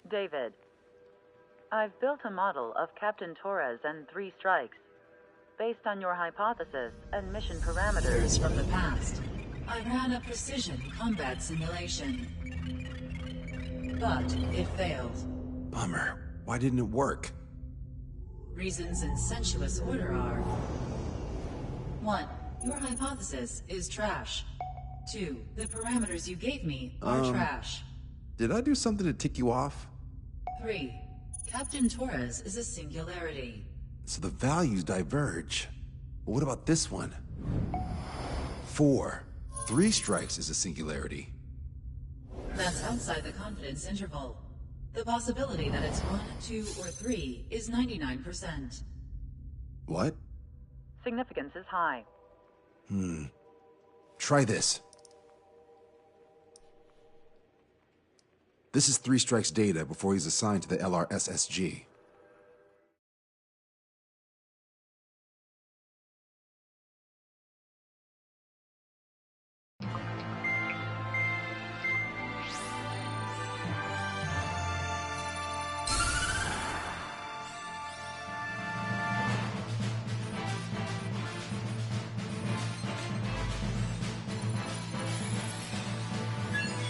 David, I've built a model of Captain Torres and 3 strikes. Based on your hypothesis and mission parameters from the past, I ran a precision combat simulation. But it failed. Bummer. Why didn't it work? Reasons in sensuous order are... 1. Your hypothesis is trash. 2. The parameters you gave me are trash. Did I do something to tick you off? 3. Captain Torres is a singularity. So the values diverge. But what about this one? 4. 3 strikes is a singularity. That's outside the confidence interval. The possibility that it's 1, 2, or 3 is 99%. What? Significance is high. Try this. This is 3 strikes data before he's assigned to the LRSSG.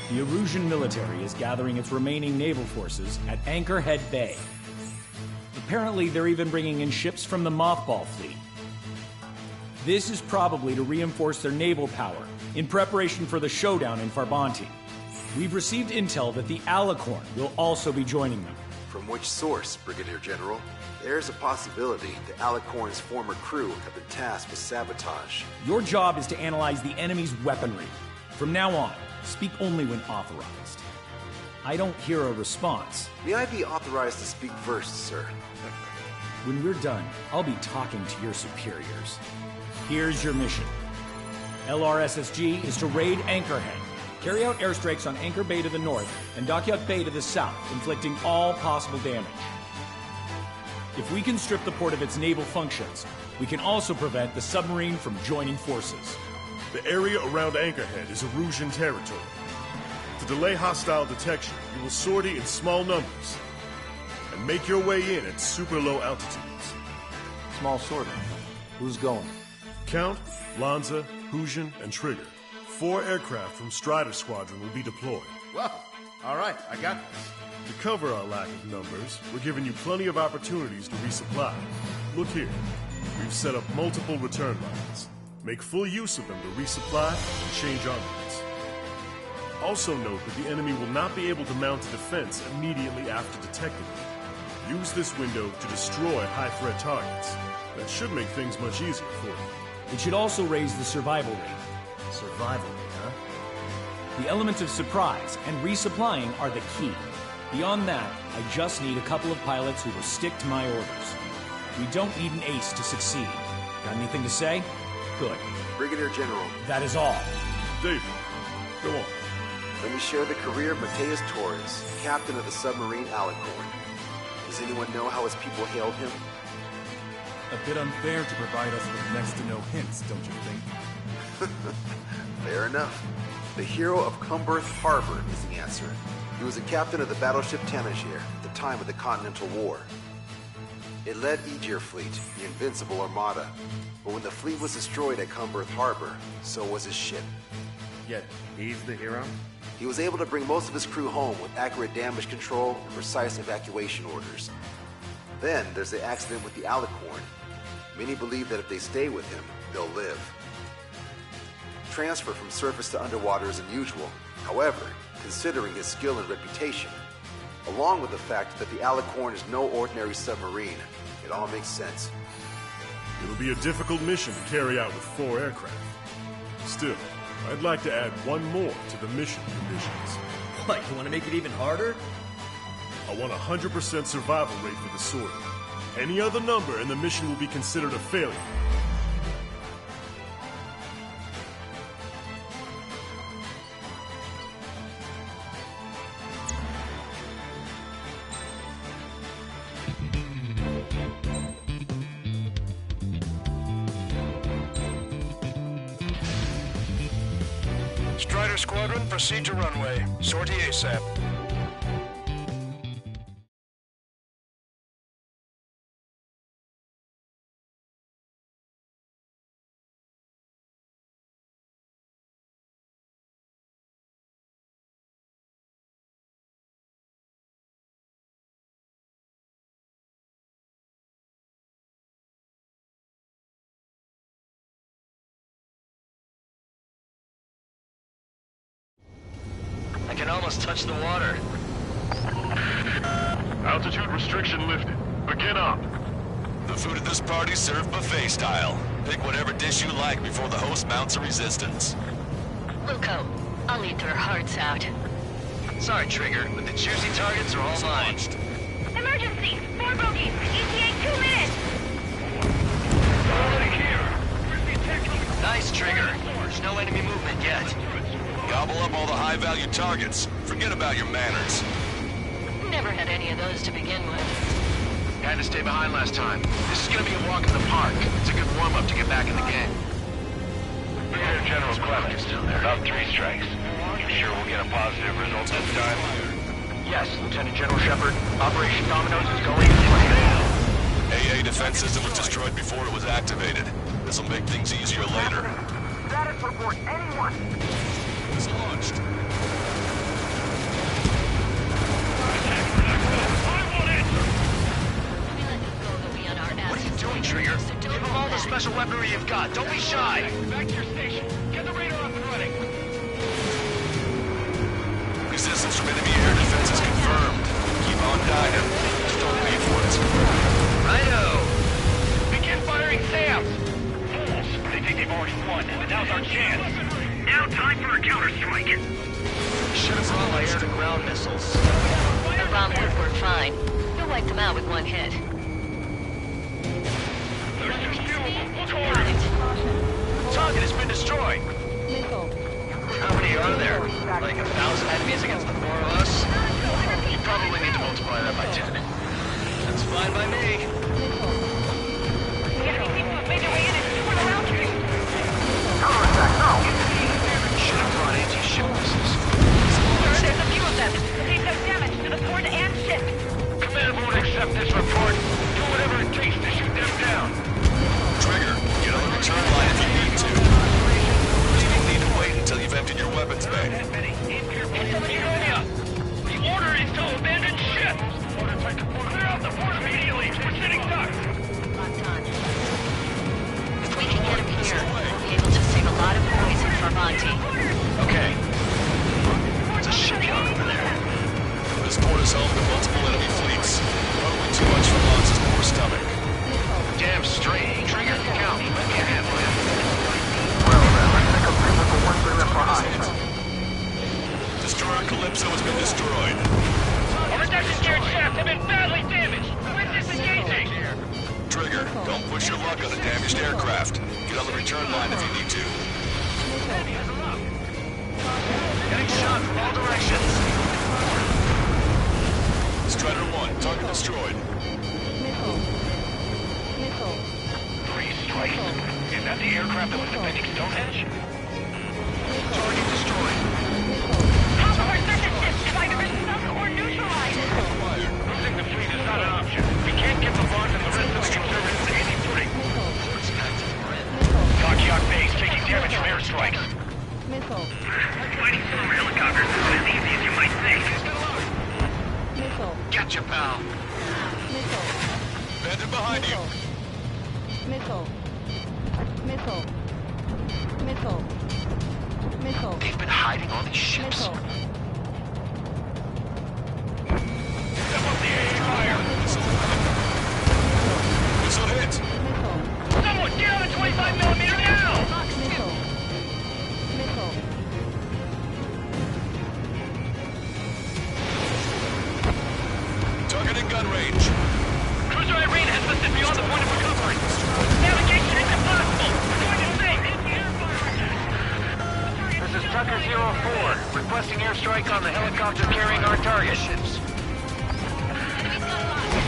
The Erusian military is gathering its remaining naval forces at Anchorhead Bay. Apparently, they're even bringing in ships from the Mothball fleet. This is probably to reinforce their naval power in preparation for the showdown in Farbanti. We've received intel that the Alicorn will also be joining them. From which source, Brigadier General? There's a possibility the Alicorn's former crew have been tasked with sabotage. Your job is to analyze the enemy's weaponry. From now on, speak only when authorized. I don't hear a response. May I be authorized to speak first, sir? When we're done, I'll be talking to your superiors. Here's your mission. LRSSG is to raid Anchorhead, carry out airstrikes on Anchor Bay to the north and Dockyard Bay to the south, inflicting all possible damage. If we can strip the port of its naval functions, we can also prevent the submarine from joining forces. The area around Anchorhead is Erusian territory. To delay hostile detection, you will sortie in small numbers and make your way in at super low altitudes. Small sortie. Who's going? Count, Lanza, Hujan, and Trigger. 4 aircraft from Strider Squadron will be deployed. Well, all right, I got this. To cover our lack of numbers, we're giving you plenty of opportunities to resupply. Look here. We've set up multiple return lines. Make full use of them to resupply and change armaments. Also note that the enemy will not be able to mount a defense immediately after detecting them. Use this window to destroy high-threat targets. That should make things much easier for you. It should also raise the survival rate. Survival rate, huh? The element of surprise and resupplying are the key. Beyond that, I just need a couple of pilots who will stick to my orders. We don't need an ace to succeed. Got anything to say? Good. Brigadier General. That is all. David, go on. Let me share the career of Mateus Torres, captain of the submarine Alicorn. Does anyone know how his people hailed him? A bit unfair to provide us with next to no hints, don't you think? Fair enough. The hero of Cumberth Harbor is the answer. He was a captain of the battleship Tanager at the time of the Continental War. It led Aegir Fleet, the Invincible Armada. But when the fleet was destroyed at Cumberth Harbor, so was his ship. Yet, he's the hero? He was able to bring most of his crew home with accurate damage control and precise evacuation orders. Then there's the accident with the Alicorn. Many believe that if they stay with him, they'll live. Transfer from surface to underwater is unusual. However, considering his skill and reputation, along with the fact that the Alicorn is no ordinary submarine, it all makes sense. It'll be a difficult mission to carry out with 4 aircraft. Still, I'd like to add one more to the mission conditions. What, you want to make it even harder? I want a 100% survival rate for the sortie. Any other number and the mission will be considered a failure. Strider Squadron, proceed to runway. Sortie ASAP. I can almost touch the water. Altitude restriction lifted. Begin up. The food at this party's served buffet style. Pick whatever dish you like before the host mounts a resistance. Wilco, I'll eat their hearts out. Sorry, Trigger, but the juicy targets are all mine. Emergency! 4 bogeys! ETA 2 minutes! Nice, Trigger. There's no enemy movement yet. Gobble up all the high-value targets. Forget about your manners. Never had any of those to begin with. Had to stay behind last time. This is gonna be a walk in the park. It's a good warm-up to get back in the game. Brigadier General Clement still there. About 3 strikes. You sure we'll get a positive result this time? Yes, Lieutenant General Shepard. Operation Dominoes is going as planned. AA defense system was destroyed before it was activated. This'll make things easier later. Status report, anyone! It's launched. What are you doing, Trigger? Give them all the special weaponry you've got. Don't be shy. Back to your station. Get the radar up and running. Resistance from enemy air defense is confirmed. Keep on diving. Just don't pay for it. Righto. Begin firing SAMs. Fools. They think they've already won, but now's our chance. Now time for a counterstrike. Should have brought my air-to-ground missiles. The bomb would work fine. You'll wipe them out with one hit. There's too few of them. Look Got harder. it. Target has been destroyed. Missile. How many are there? Like 1,000 enemies against the 4 of us? You probably need to multiply that by 10. That's fine by me. The enemy seems to have made their way in and toward the round tree. Should have brought anti-ship missiles. Sir, there's a few of them. They've done damage to the port and ship. Command won't accept this report. Do whatever it takes to shoot them down. Trigger, get on the return line if you need to. But you don't need to wait until you've emptied your weapons bay. Estonia, the order is to abandon ship. Clear out the port immediately. We're sitting ducks. If we can get him here, we'll be able to save a lot of poison for Monty. Okay. There's a shipyard over there. This port is home to multiple enemy fleets. Probably too much for Lons's poor stomach. Damn straight. Trigger, count. Let me handle him. Destroyer Calypso has been destroyed. Our reduction geared shafts have been badly damaged. We're disengaging. Trigger, don't push your luck on a damaged aircraft. Get on the return line if you need to. Getting shot from all directions. Strider 1, target destroyed. Missile. 3 strikes. Is that the aircraft that was defending Stonehenge? Target destroyed. Half of our surface ships have either been sunk or neutralized. Losing the fleet is not an option. We can't give the bonds and the rest of the conservatives any footing. Dockyard base taking damage from airstrikes. Missile. Fighting storm helicopters isn't as easy as you might think. Missile. Gotcha, pal. Missile. Bandit behind you. Missile. Missile. Missile. Missile. They've been hiding all these ships. Missile. Step up the AA fire. Missile hit. Missile. Someone get on the 25mm now! Missile. Missile. requesting airstrike on the helicopter carrying our target.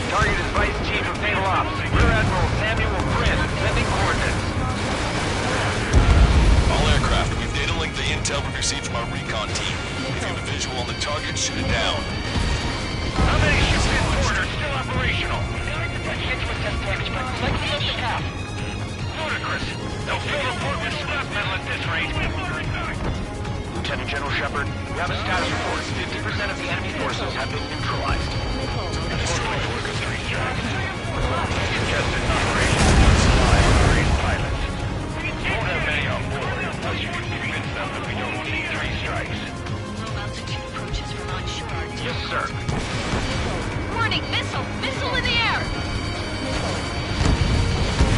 Target is Vice Chief of Naval Ops, Rear Admiral Samuel Prince, sending coordinates. All aircraft, we've data linked the intel we received from our recon team. If you have a visual on the target, shoot it down. How many ships in port are still operational? I can't do a test damage, but I'd like to look the cap. Ludicrous. They'll fill the port with scrap metal at this rate. Lieutenant General Shepard, we have a status report. 50% of the enemy forces have been neutralized. Suggested operation by various pilots. We won't have many on board unless you can convince them that we don't need 3 strikes. Low altitude approaches from onshore. Yes, sir. Warning, missile! Missile in the air!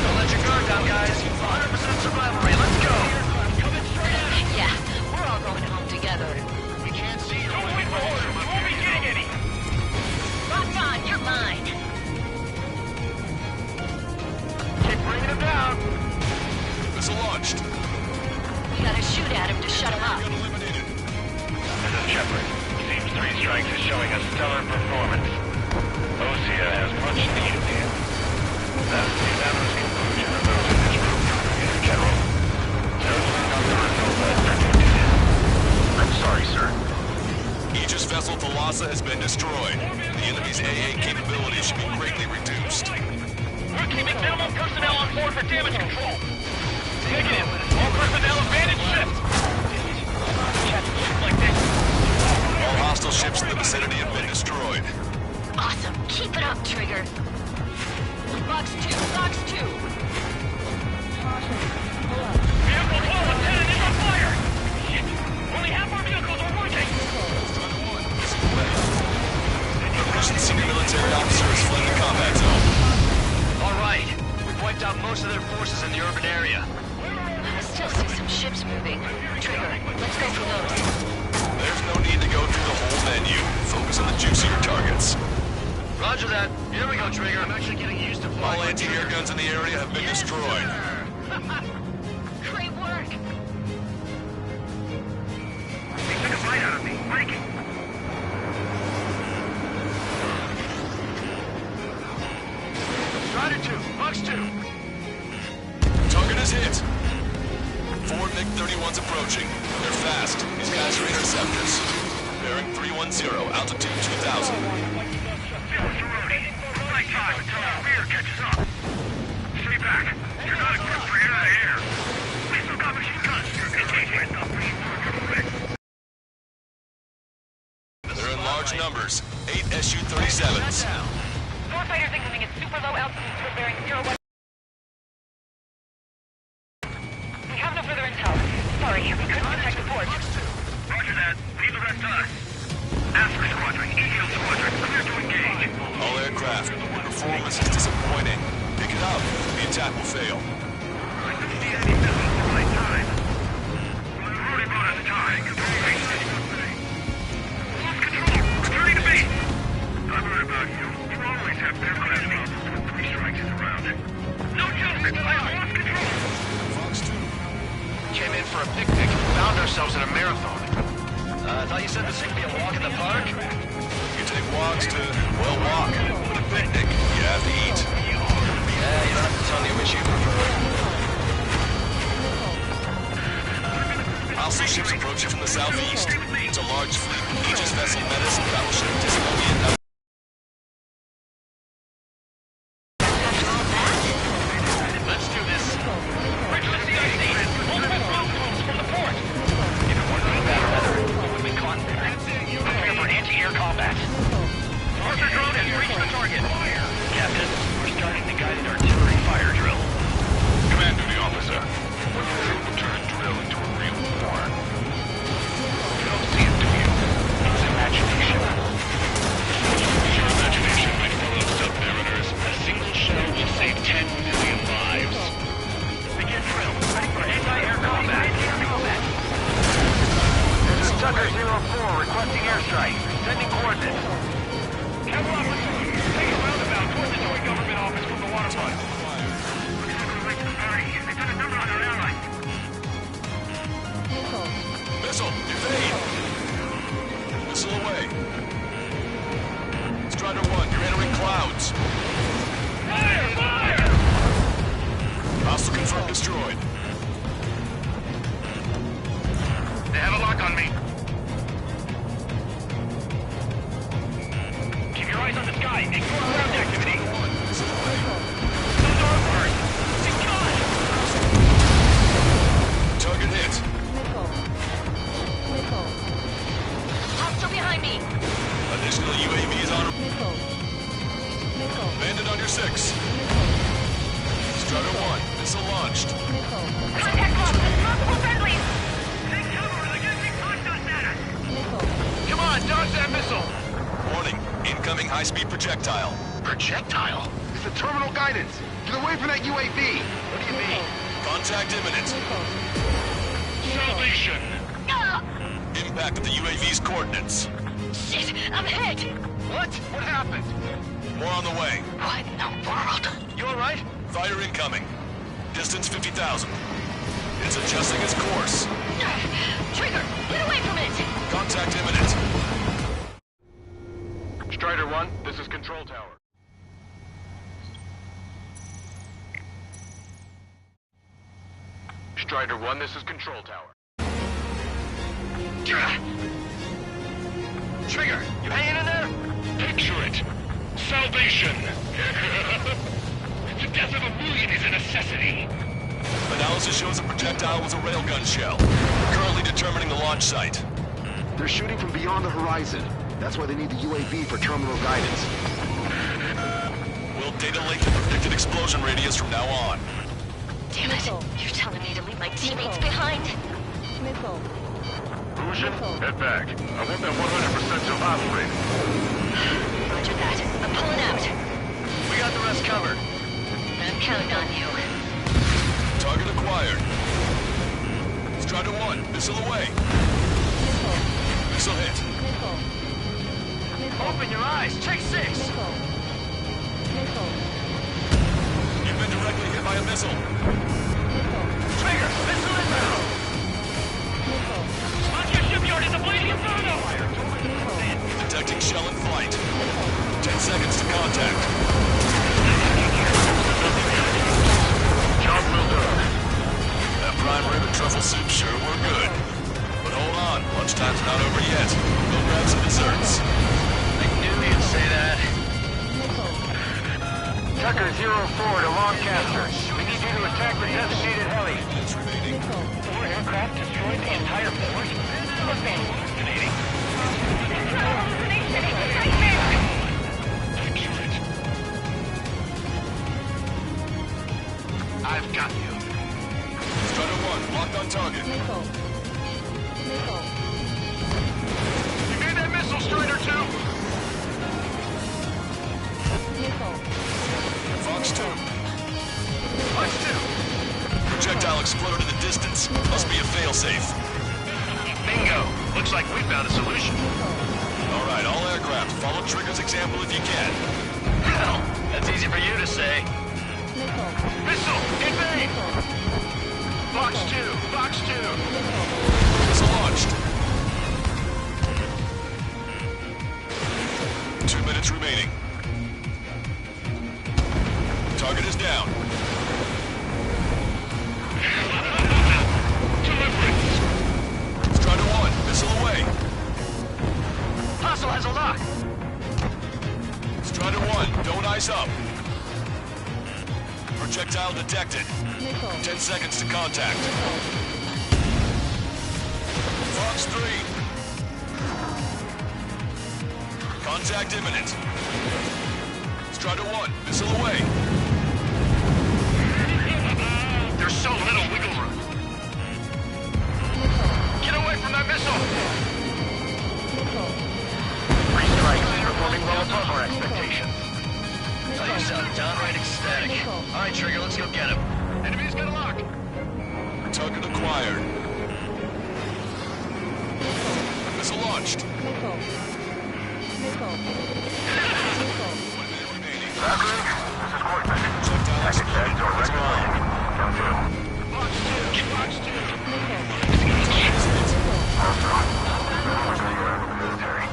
Don't let your guard down, guys. 100% survival rate. Let's go. Coming straight at us. Yeah, we're all going home together. We can't see your way forward. We won't be getting any. Rock on, you're mine. Keep bringing him down. Missile launched. We gotta shoot at him to shut him up. Eliminated. This is Shepard. Seems 3 strikes is showing a stellar performance. Osea has much need of him. That's the unanimous conclusion of those in this room, General. Certainly not the result I predicted. I'm sorry, sir. Aegis vessel Thalassa has been destroyed. The enemy's AA capabilities should be greatly reduced. We're keeping minimum personnel on board for damage control. Negative. All personnel abandoned ships. Catch a ship like this. All hostile ships in the vicinity have been destroyed. Awesome, keep it up, Trigger. Box 2, Box 2. Vehicle 12 and 10 is on fire. Shit. Only half our vehicles are working. The Russian senior military officer has fled the combat zone. All right. We've wiped out most of their forces in the urban area. I still see some ships moving. Trigger, let's go for those. There's no need to go through the whole menu. Focus on the juicier targets. Roger that. Here we go, Trigger. I'm actually getting used to flying. All anti-air guns in the area have been destroyed. Great work. He took a bite out of me. Breaking. Strider 2, Box 2. Target is hit. 4 MiG-31s approaching. They're fast. These guys are interceptors. Bearing 310, altitude 2,000. Right time until our rear catches up. Stay back. You're not equipped for air-to-air. We still got machine guns. They're in large numbers. 8 Su-37s. Four fighters incoming at super low altitudes for bearing 01. We have no further intel. Sorry, we couldn't detect the port. Roger that. Leave the rest to us. Alpha Squadron, EO Squadron, clear to engage. All aircraft. Performance is disappointing. Pick it up. The attack will fail. I couldn't see any missiles at the right time. Well, you already bought us time. Lost control. Returning to base. I've heard about you. You always have aircraft problems when 3 strikes is around. No joke. I lost control. Fox 2. Came in for a picnic and found ourselves in a marathon. I thought you said this would be a walk in the park? You take walks to, well, walk. But a picnic, you have to eat. Yeah, you don't have to tell me which you prefer. Hostile ships approaching from the southeast. It's a large fleet. Aegis vessel Menace and battleship Discovery. Let's do this. Bridge to the CIC. Multiple smoke bombs from the port. If it wasn't for bad weather, we would be caught there. Prepare for anti-air combat. Arthur drone has reached the target. Captain, we're starting the guided artillery fire drill. Command to the officer. When the troop will turn drill into a real war. You don't see it, do you? It's imagination. destroyed. They have a lock on me. Keep your eyes on the sky. Ignore ground activity. Those are ours. Secure! Target hit. Hostile behind me. Additional UAV is on. Bandit on your 6. Strider 1, missile launched. Contact lost. Multiple friendlies. Take cover. They're getting contact at us. Come on, dodge that missile. Warning, incoming high-speed projectile. Projectile? It's the terminal guidance. Get away from that UAV. What do you mean? Contact imminent. Salvation. Impact of the UAV's coordinates. Shit, I'm hit. What? What happened? More on the way. What in the world? You alright? Fire incoming. Distance 50,000. It's adjusting its course. Trigger, get away from it. Contact imminent. Strider 1, this is Control Tower. Strider 1, this is Control Tower. Trigger, you hanging in there? Picture it. Salvation. The death of a million is a necessity. Analysis shows the projectile was a railgun shell. Currently determining the launch site. They're shooting from beyond the horizon. That's why they need the UAV for terminal guidance. We'll data link the predicted explosion radius from now on. Damn it. You're telling me to leave my teammates behind? Lucian, head back. I want that 100% to operate. Roger that. I'm pulling out. We got the rest covered. I'm counting on you. Target acquired. Strider 1, missile away. Missile hit. Open your eyes. Take 6. You've been directly hit by a missile. Trigger, missile inbound. On your shipyard is a bleeding inferno. Detecting shell in flight. 10 seconds to contact. Job well done. That prime rib and truffle soup sure were good. But hold on, lunchtime's not over yet. Go grab some desserts. I knew you'd say that. Tucker 04 to Lancaster. We need you to attack the designated heli. Four aircraft destroyed the entire force? Fascinating. I've got you. Strider 1, locked on target. You made that missile, Strider 2! Fox 2. Fox 2! Projectile exploded in the distance. Must be a failsafe. Bingo! Looks like we found a solution. All right, all aircraft, follow Trigger's example if you can. Well, that's easy for you to say. Missile! Invade! Fox 2! Fox 2! Missile launched. 2 minutes remaining. Target is down. Deliverance! Strider 1, missile away. Hostile has a lock! Strider 1, don't ice up. Projectile detected. 10 seconds to contact. Fox 3. Contact imminent. Strider 1, missile away. There's so little wiggle room. Get away from that missile! 3 strikes, performing well above our expectations. Oh, you sound downright ecstatic. All right, Trigger, let's go get him. Enemy's got a lock! Target acquired. Missile launched. 1 minute remaining. Valkyrie, this is Courtman. Projectile Package exploded. heads are It's ready gone. Down 2. Fox 2! Fox 2! Also, we're familiar with the military.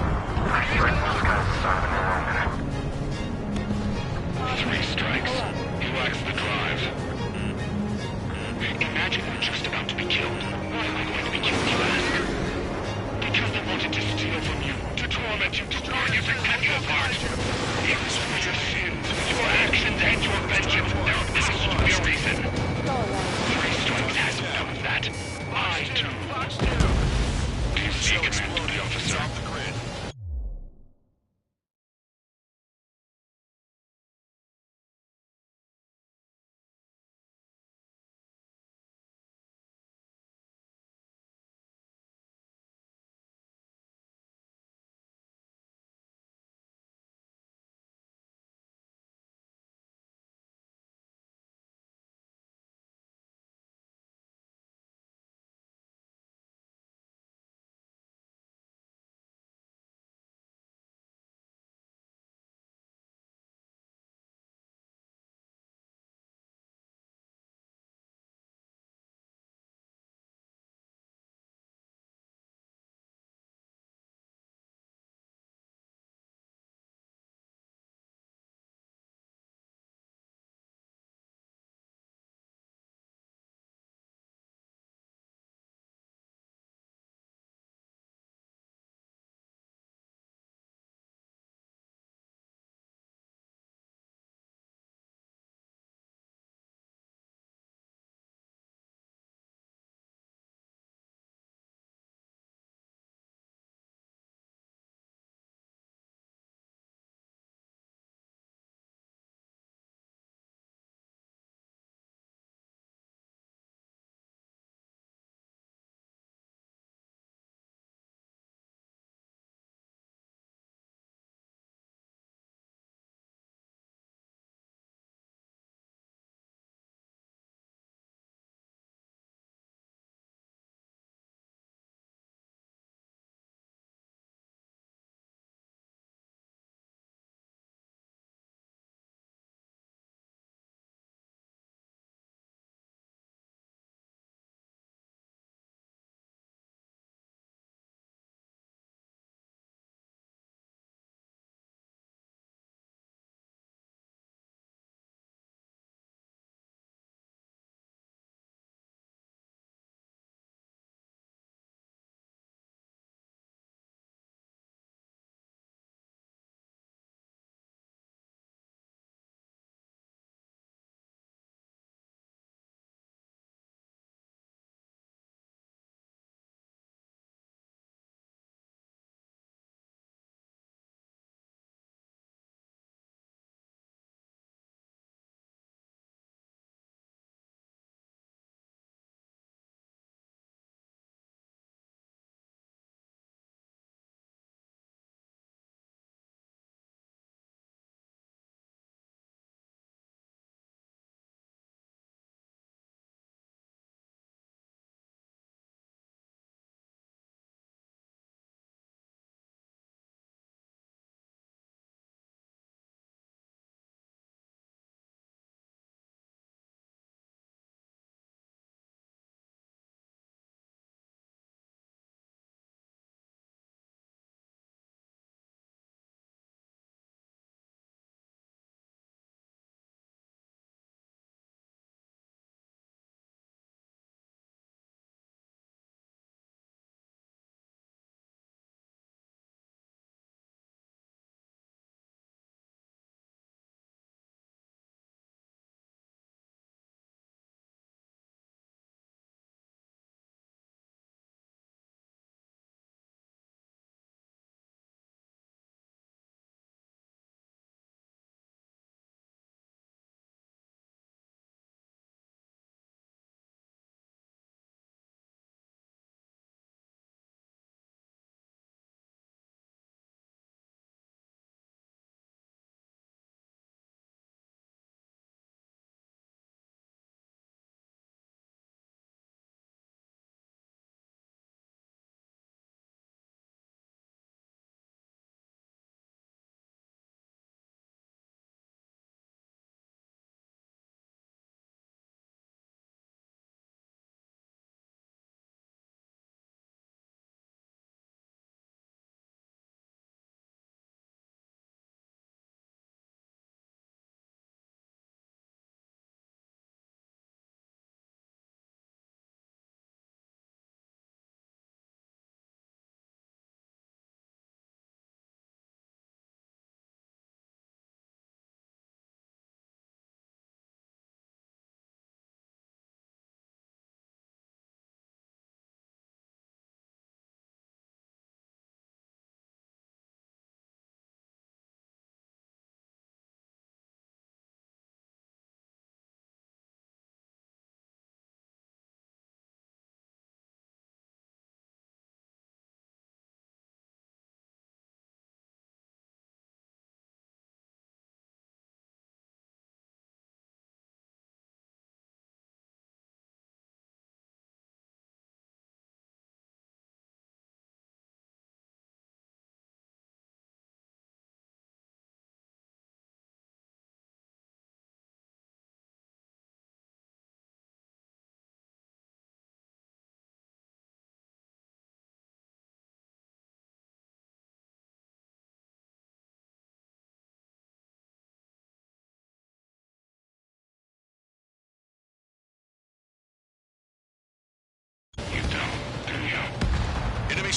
I threatened those guys to start in their own minute. 3 strikes. He lacks the drive. imagine we're just about to be killed. Why am I going to be killed, you ask? Because they wanted to steal from you, to torment you, to burn you, to cut you apart. It was for your sins, your actions, and your vengeance. There has to be a reason. 3 Strikes has none of that. I do. Do you see, Command Duty Officer?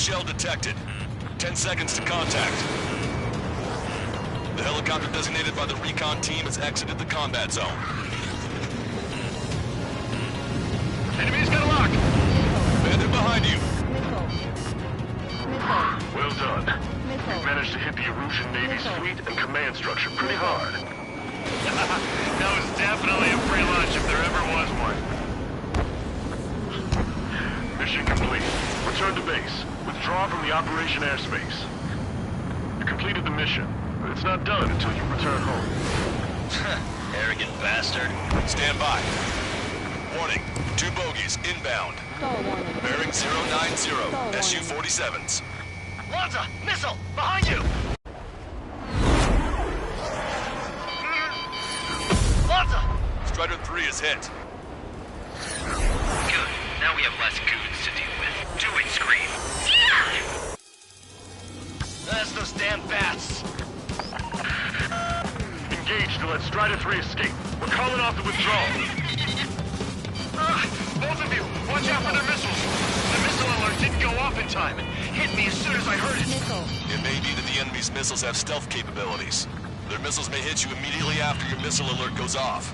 shell detected. 10 seconds to contact. The helicopter designated by the recon team has exited the combat zone. Enemy's got a lock! Bandit behind you! Well done. You've managed to hit the Erusian Navy's fleet and command structure pretty hard. That was definitely a free lunch if there ever was one. Mission complete. Return to base. Withdraw from the operation airspace. You completed the mission, but it's not done until you return home. Arrogant bastard. Stand by. Warning. 2 bogies inbound. Bearing 090. Su-47s. Lanza! Missile! Behind you! Lanza! Strider 3 is hit. Good. Now we have less goons to deal with. Do it, Scream. That's those damn bats! Engage to let Strider 3 escape. We're calling off the withdrawal. Both of you, watch out for their missiles! The missile alert didn't go off in time. It hit me as soon as I heard it. It may be that the enemy's missiles have stealth capabilities. Their missiles may hit you immediately after your missile alert goes off.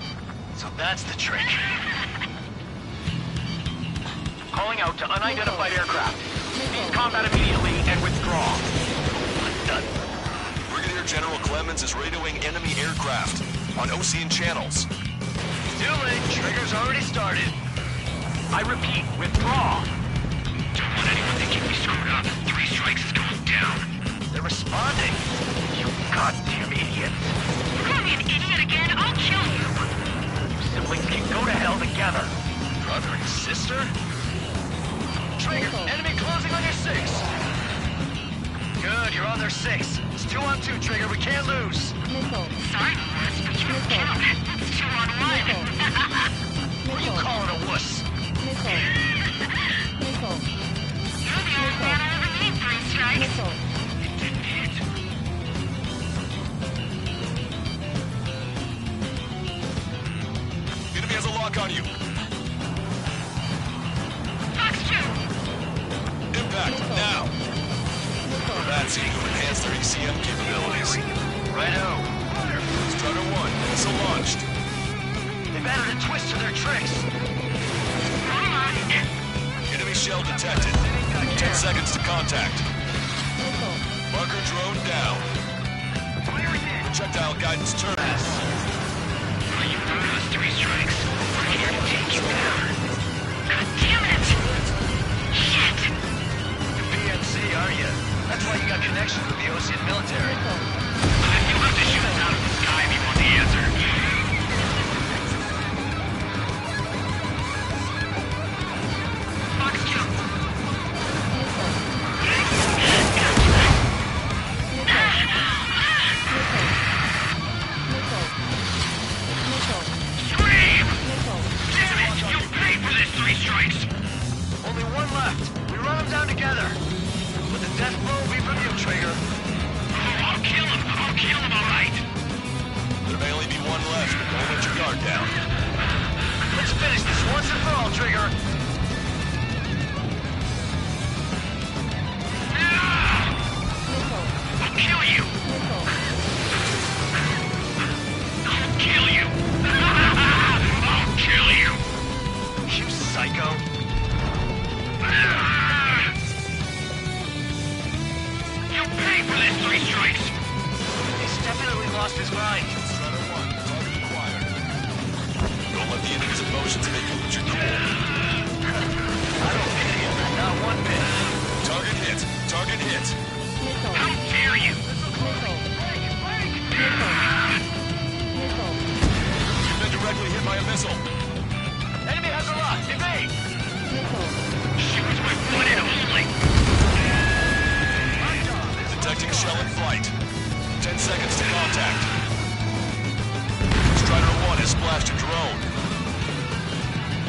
So that's the trick. Calling out to unidentified aircraft. Cease combat immediately and withdraw. Done. Brigadier General Clemens is radioing enemy aircraft on Ocean channels. Too late. Trigger's already started. I repeat, withdraw. Don't want anyone thinking we screwed up. 3 strikes is going down. They're responding. You goddamn idiots. Call me an idiot again, I'll kill you. You siblings can go to hell together. Brother and sister? Trigger, enemy closing on your 6. Good, you're on their 6. It's 2 on 2, Trigger. We can't lose. Sorry, wuss, but you don't count. It's 2 on 1. Who are you calling a wuss? You're the only man I ever need, 3 strikes. It didn't hit. Enemy has a lock on you. Fox 2. Impact, now. That's to enhance their ECM capabilities. Righto. Strider 1, missile launched. They've added a twist to their tricks. Enemy shell detected. 10 seconds to contact. Marker drone down. Projectile guidance turn. Are you one of those 3 strikes? We're here to take you down. God damn it! Shit! You're PMC, are you? That's why you got connections with the Ocean military. You'll have to shoot us out of the sky if you want the answer. Fox 2. Scream! Damn it! You'll pay for this, 3 strikes! Only 1 left. We run them down together. But the death blow will be from you, Trigger. Oh, I'll kill him! I'll kill him, alright! There may only be 1 left, but don't let your guard down. Let's finish this once and for all, Trigger. I'll kill you! I'll kill you! I'll kill you! You psycho. You'll pay for this, 3 strikes! He's definitely lost his mind. Strider 1, target acquired. Don't let the enemy's emotions make you lose your cool. I don't pity him, not 1 bit. Target hit. Target hit. How dare you! You've been directly hit by a missile. Enemy has a lock. Evade. She was my one and only! Detecting shell in flight. 10 seconds to contact. Strider 1 has splashed a drone.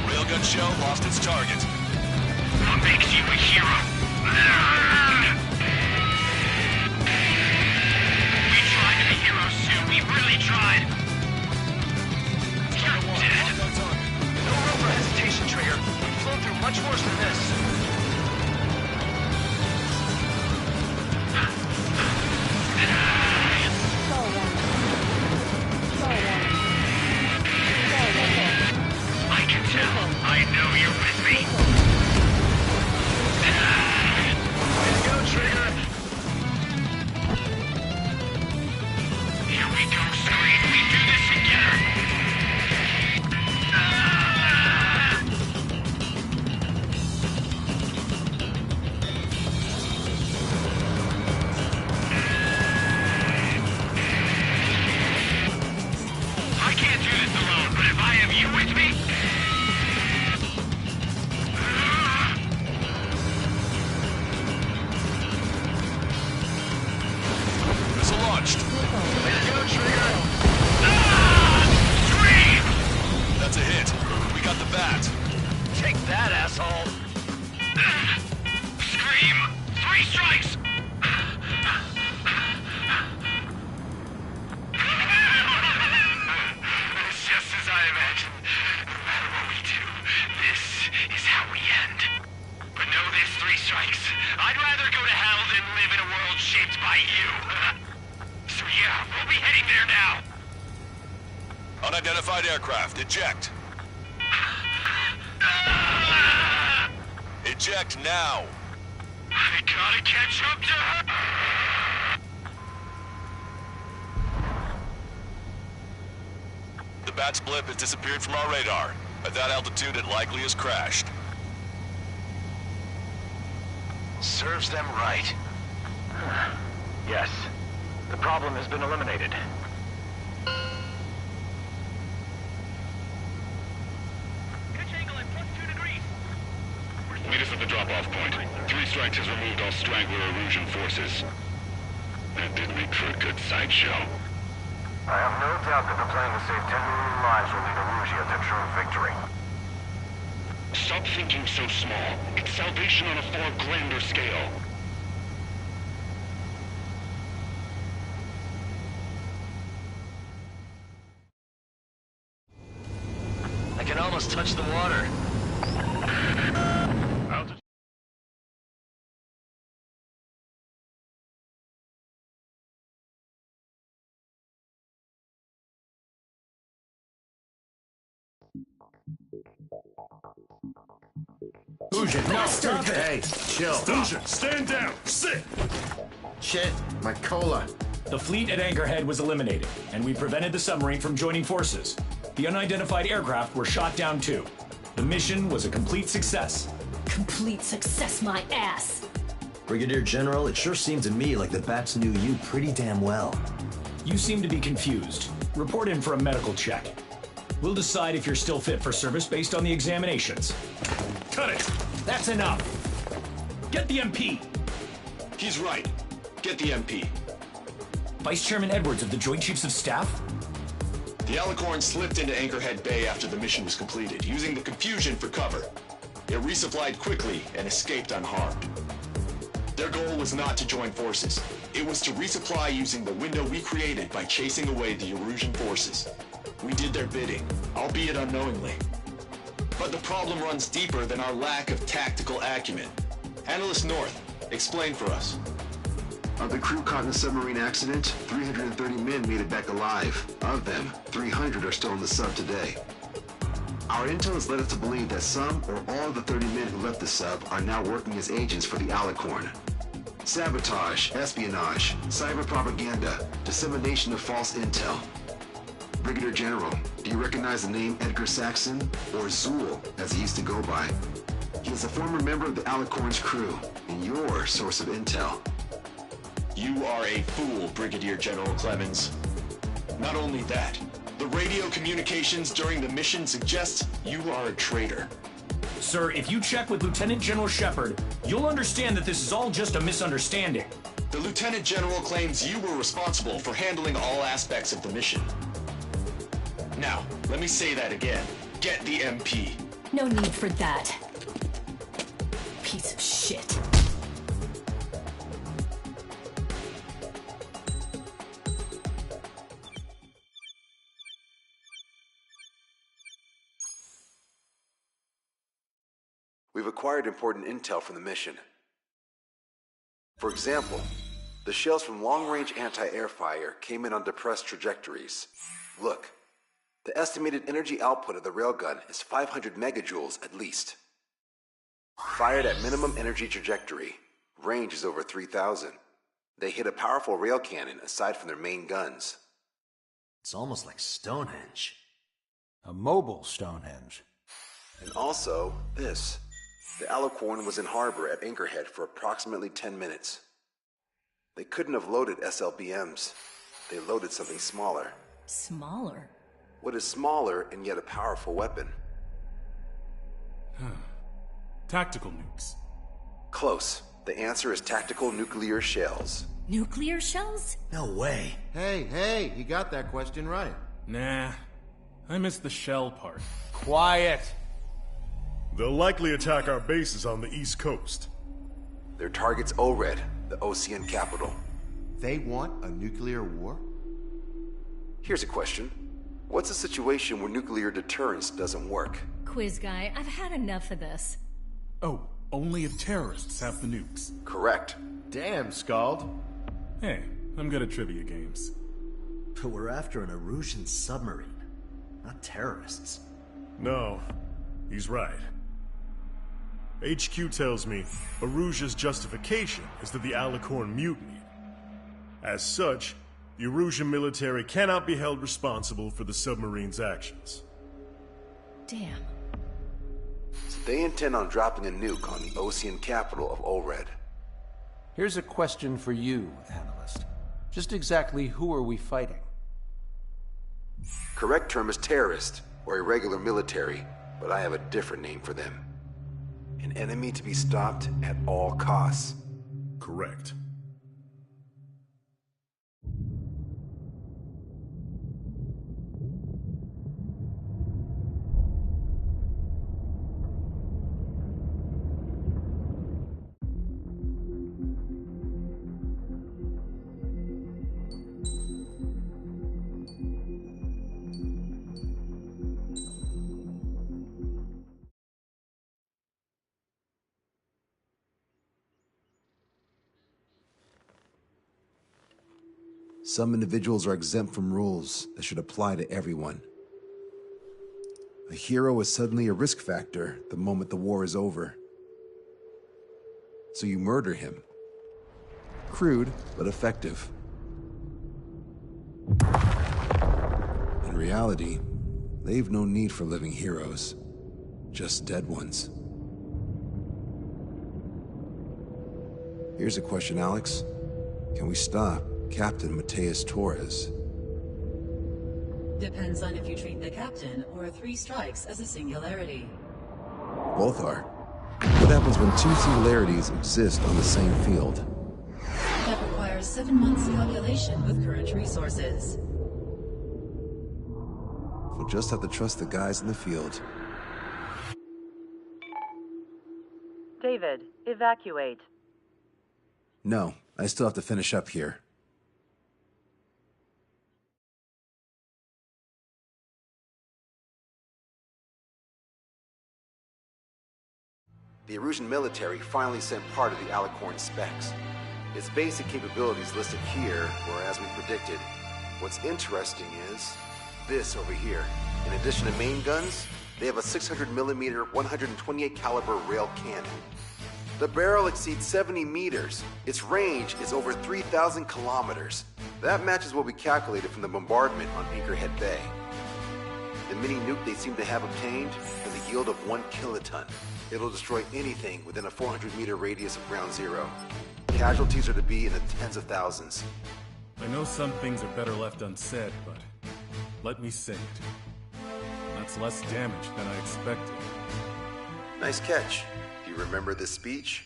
Railgun shell lost its target. What makes you a hero? We tried to be heroes too. We really tried. You're dead. No room for hesitation, Trigger. We've flown through much worse than this. I know you're with me. Way to go, Trigger. Here we go, Scream. We do this together. I can't do this alone, but if I have you with me... Missile launched. Way to go, Trigger. Scream! That's a hit. We got the bat. Take that, asshole. Scream! 3 strikes! It's just as I imagined. No matter what we do, this is how we end. But know this, 3 strikes. I'd rather go to hell than live in a world shaped by you. So yeah, we'll be heading there now. Unidentified aircraft. Eject. Eject now. I gotta catch up to her. The bat's blip has disappeared from our radar. At that altitude, it likely has crashed. Serves them right. Yes. The problem has been eliminated. Pitch angle at +2 degrees. Meet us at the drop-off point. 3 strikes has removed all Strangler Erosion forces. That did make for a good sideshow. I have no doubt that the plan to save 10 million lives will lead Erusia to true victory. Stop thinking so small. It's salvation on a far grander scale. I can almost touch the water. Fusion, no, stop it! Hey, chill. Fusion, stand down! Sit! Shit, my cola. The fleet at Anchorhead was eliminated, and we prevented the submarine from joining forces. The unidentified aircraft were shot down too. The mission was a complete success. Complete success, my ass! Brigadier General, it sure seemed to me like the bats knew you pretty damn well. You seem to be confused. Report in for a medical check. We'll decide if you're still fit for service based on the examinations. Cut it! That's enough! Get the MP! He's right. Get the MP. Vice Chairman Edwards of the Joint Chiefs of Staff? The Alicorn slipped into Anchorhead Bay after the mission was completed, using the confusion for cover. It resupplied quickly and escaped unharmed. Their goal was not to join forces. It was to resupply using the window we created by chasing away the Erusian forces. We did their bidding, albeit unknowingly. But the problem runs deeper than our lack of tactical acumen. Analyst North, explain for us. Of the crew caught in the submarine accident, 330 men made it back alive. Of them, 300 are still in the sub today. Our intel has led us to believe that some or all of the 30 men who left the sub are now working as agents for the Alicorn. Sabotage, espionage, cyber propaganda, dissemination of false intel. Brigadier General, do you recognize the name Edgar Saxon, or Zool, as he used to go by? He is a former member of the Alicorn's crew, and your source of intel. You are a fool, Brigadier General Clemens. Not only that, the radio communications during the mission suggest you are a traitor. Sir, if you check with Lieutenant General Shepard, you'll understand that this is all just a misunderstanding. The Lieutenant General claims you were responsible for handling all aspects of the mission. Now, let me say that again. Get the MP. No need for that. Piece of shit. We've acquired important intel from the mission. For example, the shells from long-range anti-air fire came in on depressed trajectories. Look, The estimated energy output of the railgun is 500 megajoules at least. Fired at minimum energy trajectory, range is over 3,000. They hit a powerful rail cannon aside from their main guns. It's almost like Stonehenge. A mobile Stonehenge. And also, this. The Alicorn was in harbor at Anchorhead for approximately 10 minutes. They couldn't have loaded SLBMs. They loaded something smaller. Smaller? What is smaller and yet a powerful weapon? Tactical nukes. Close. The answer is tactical nuclear shells. Nuclear shells? No way. Hey, he got that question right. Nah, I missed the shell part. Quiet! They'll likely attack our bases on the East Coast. Their target's ORED, the Ocean capital. They want a nuclear war? Here's a question. What's a situation where nuclear deterrence doesn't work? Quiz guy, I've had enough of this. Oh, only if terrorists have the nukes. Correct. Damn, Scald. Hey, I'm good at trivia games. But we're after an Erusian submarine, not terrorists. No, he's right. HQ tells me Erusia's justification is that the Alicorn mutinied. As such, the Erusian military cannot be held responsible for the submarine's actions. Damn. So they intend on dropping a nuke on the Ocean capital of ORED. Here's a question for you, analyst. Just exactly who are we fighting? Correct term is terrorist, or irregular military, but I have a different name for them. An enemy to be stopped at all costs. Correct. Some individuals are exempt from rules that should apply to everyone. A hero is suddenly a risk factor the moment the war is over. So you murder him. Crude, but effective. In reality, they've no need for living heroes, just dead ones. Here's a question, Alex. Can we stop Captain Mateus Torres? Depends on if you treat the captain or 3 strikes as a singularity. Both are. What happens when 2 singularities exist on the same field? That requires 7 months calculation with current resources. We'll just have to trust the guys in the field. David, evacuate. No, I still have to finish up here. The Erusian military finally sent part of the Alicorn specs. Its basic capabilities listed here were as we predicted. What's interesting is this over here. In addition to main guns, they have a 600mm 128 caliber rail cannon. The barrel exceeds 70 meters. Its range is over 3,000 kilometers. That matches what we calculated from the bombardment on Anchorhead Bay. The mini nuke they seem to have obtained has a yield of 1 kiloton. It'll destroy anything within a 400-meter radius of ground zero. Casualties are to be in the tens of thousands. I know some things are better left unsaid, but let me say it. That's less damage than I expected. Nice catch. Do you remember this speech?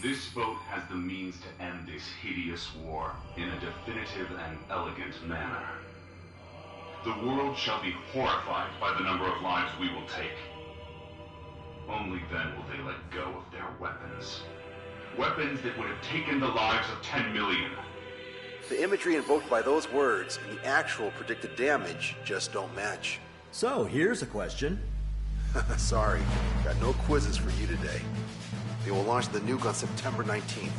This vote has the means to end this hideous war in a definitive and elegant manner. The world shall be horrified by the number of lives we will take. Only then will they let go of their weapons. Weapons that would have taken the lives of 10 million. The imagery invoked by those words and the actual predicted damage just don't match. So, here's a question. Sorry, got no quizzes for you today. They will launch the nuke on September 19th.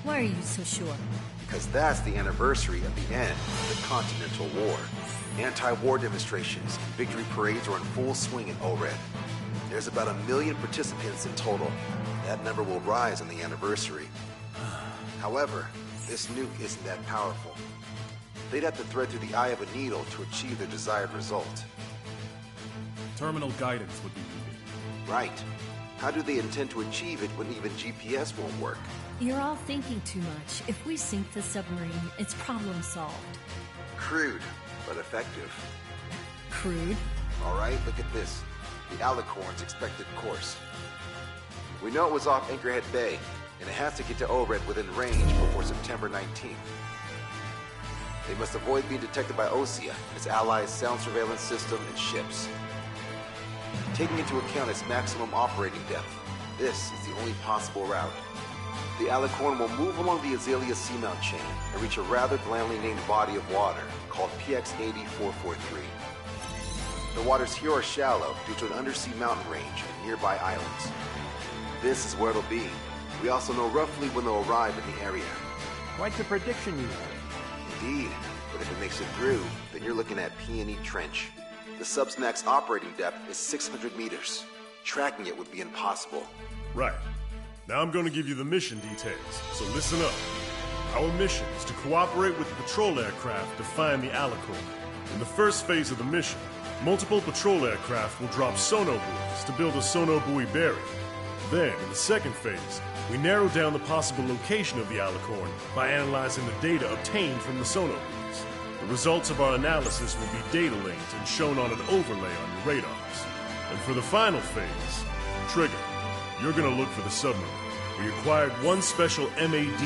Why are you so sure? Because that's the anniversary of the end of the Continental War. Anti-war demonstrations and victory parades are in full swing in ORED. There's about 1 million participants in total. That number will rise on the anniversary. However, this nuke isn't that powerful. They'd have to thread through the eye of a needle to achieve their desired result. Terminal guidance would be needed. Right. How do they intend to achieve it when even GPS won't work? You're all thinking too much. If we sink the submarine, it's problem solved. Crude, but effective. Crude? All right, look at this. The Alicorn's expected course. We know it was off Anchorhead Bay, and it has to get to ORED within range before September 19th. They must avoid being detected by Osea, its allies' sound surveillance system, and ships. Taking into account its maximum operating depth, this is the only possible route. The Alicorn will move along the Azalea seamount chain and reach a rather blandly named body of water called PX-80443. The waters here are shallow due to an undersea mountain range and nearby islands. This is where it'll be. We also know roughly when they'll arrive in the area. Quite the prediction you have. Indeed, but if it makes it through, then you're looking at P&E Trench. The sub's max operating depth is 600 meters. Tracking it would be impossible. Right. Now I'm going to give you the mission details, so listen up. Our mission is to cooperate with the patrol aircraft to find the Alicorn. In the first phase of the mission, multiple patrol aircraft will drop sono buoys to build a sono buoy barrier. Then, in the second phase, we narrow down the possible location of the Alicorn by analyzing the data obtained from the sono buoys. The results of our analysis will be data linked and shown on an overlay on your radars. And for the final phase, Trigger, you're gonna look for the submarine. We acquired one special MAD,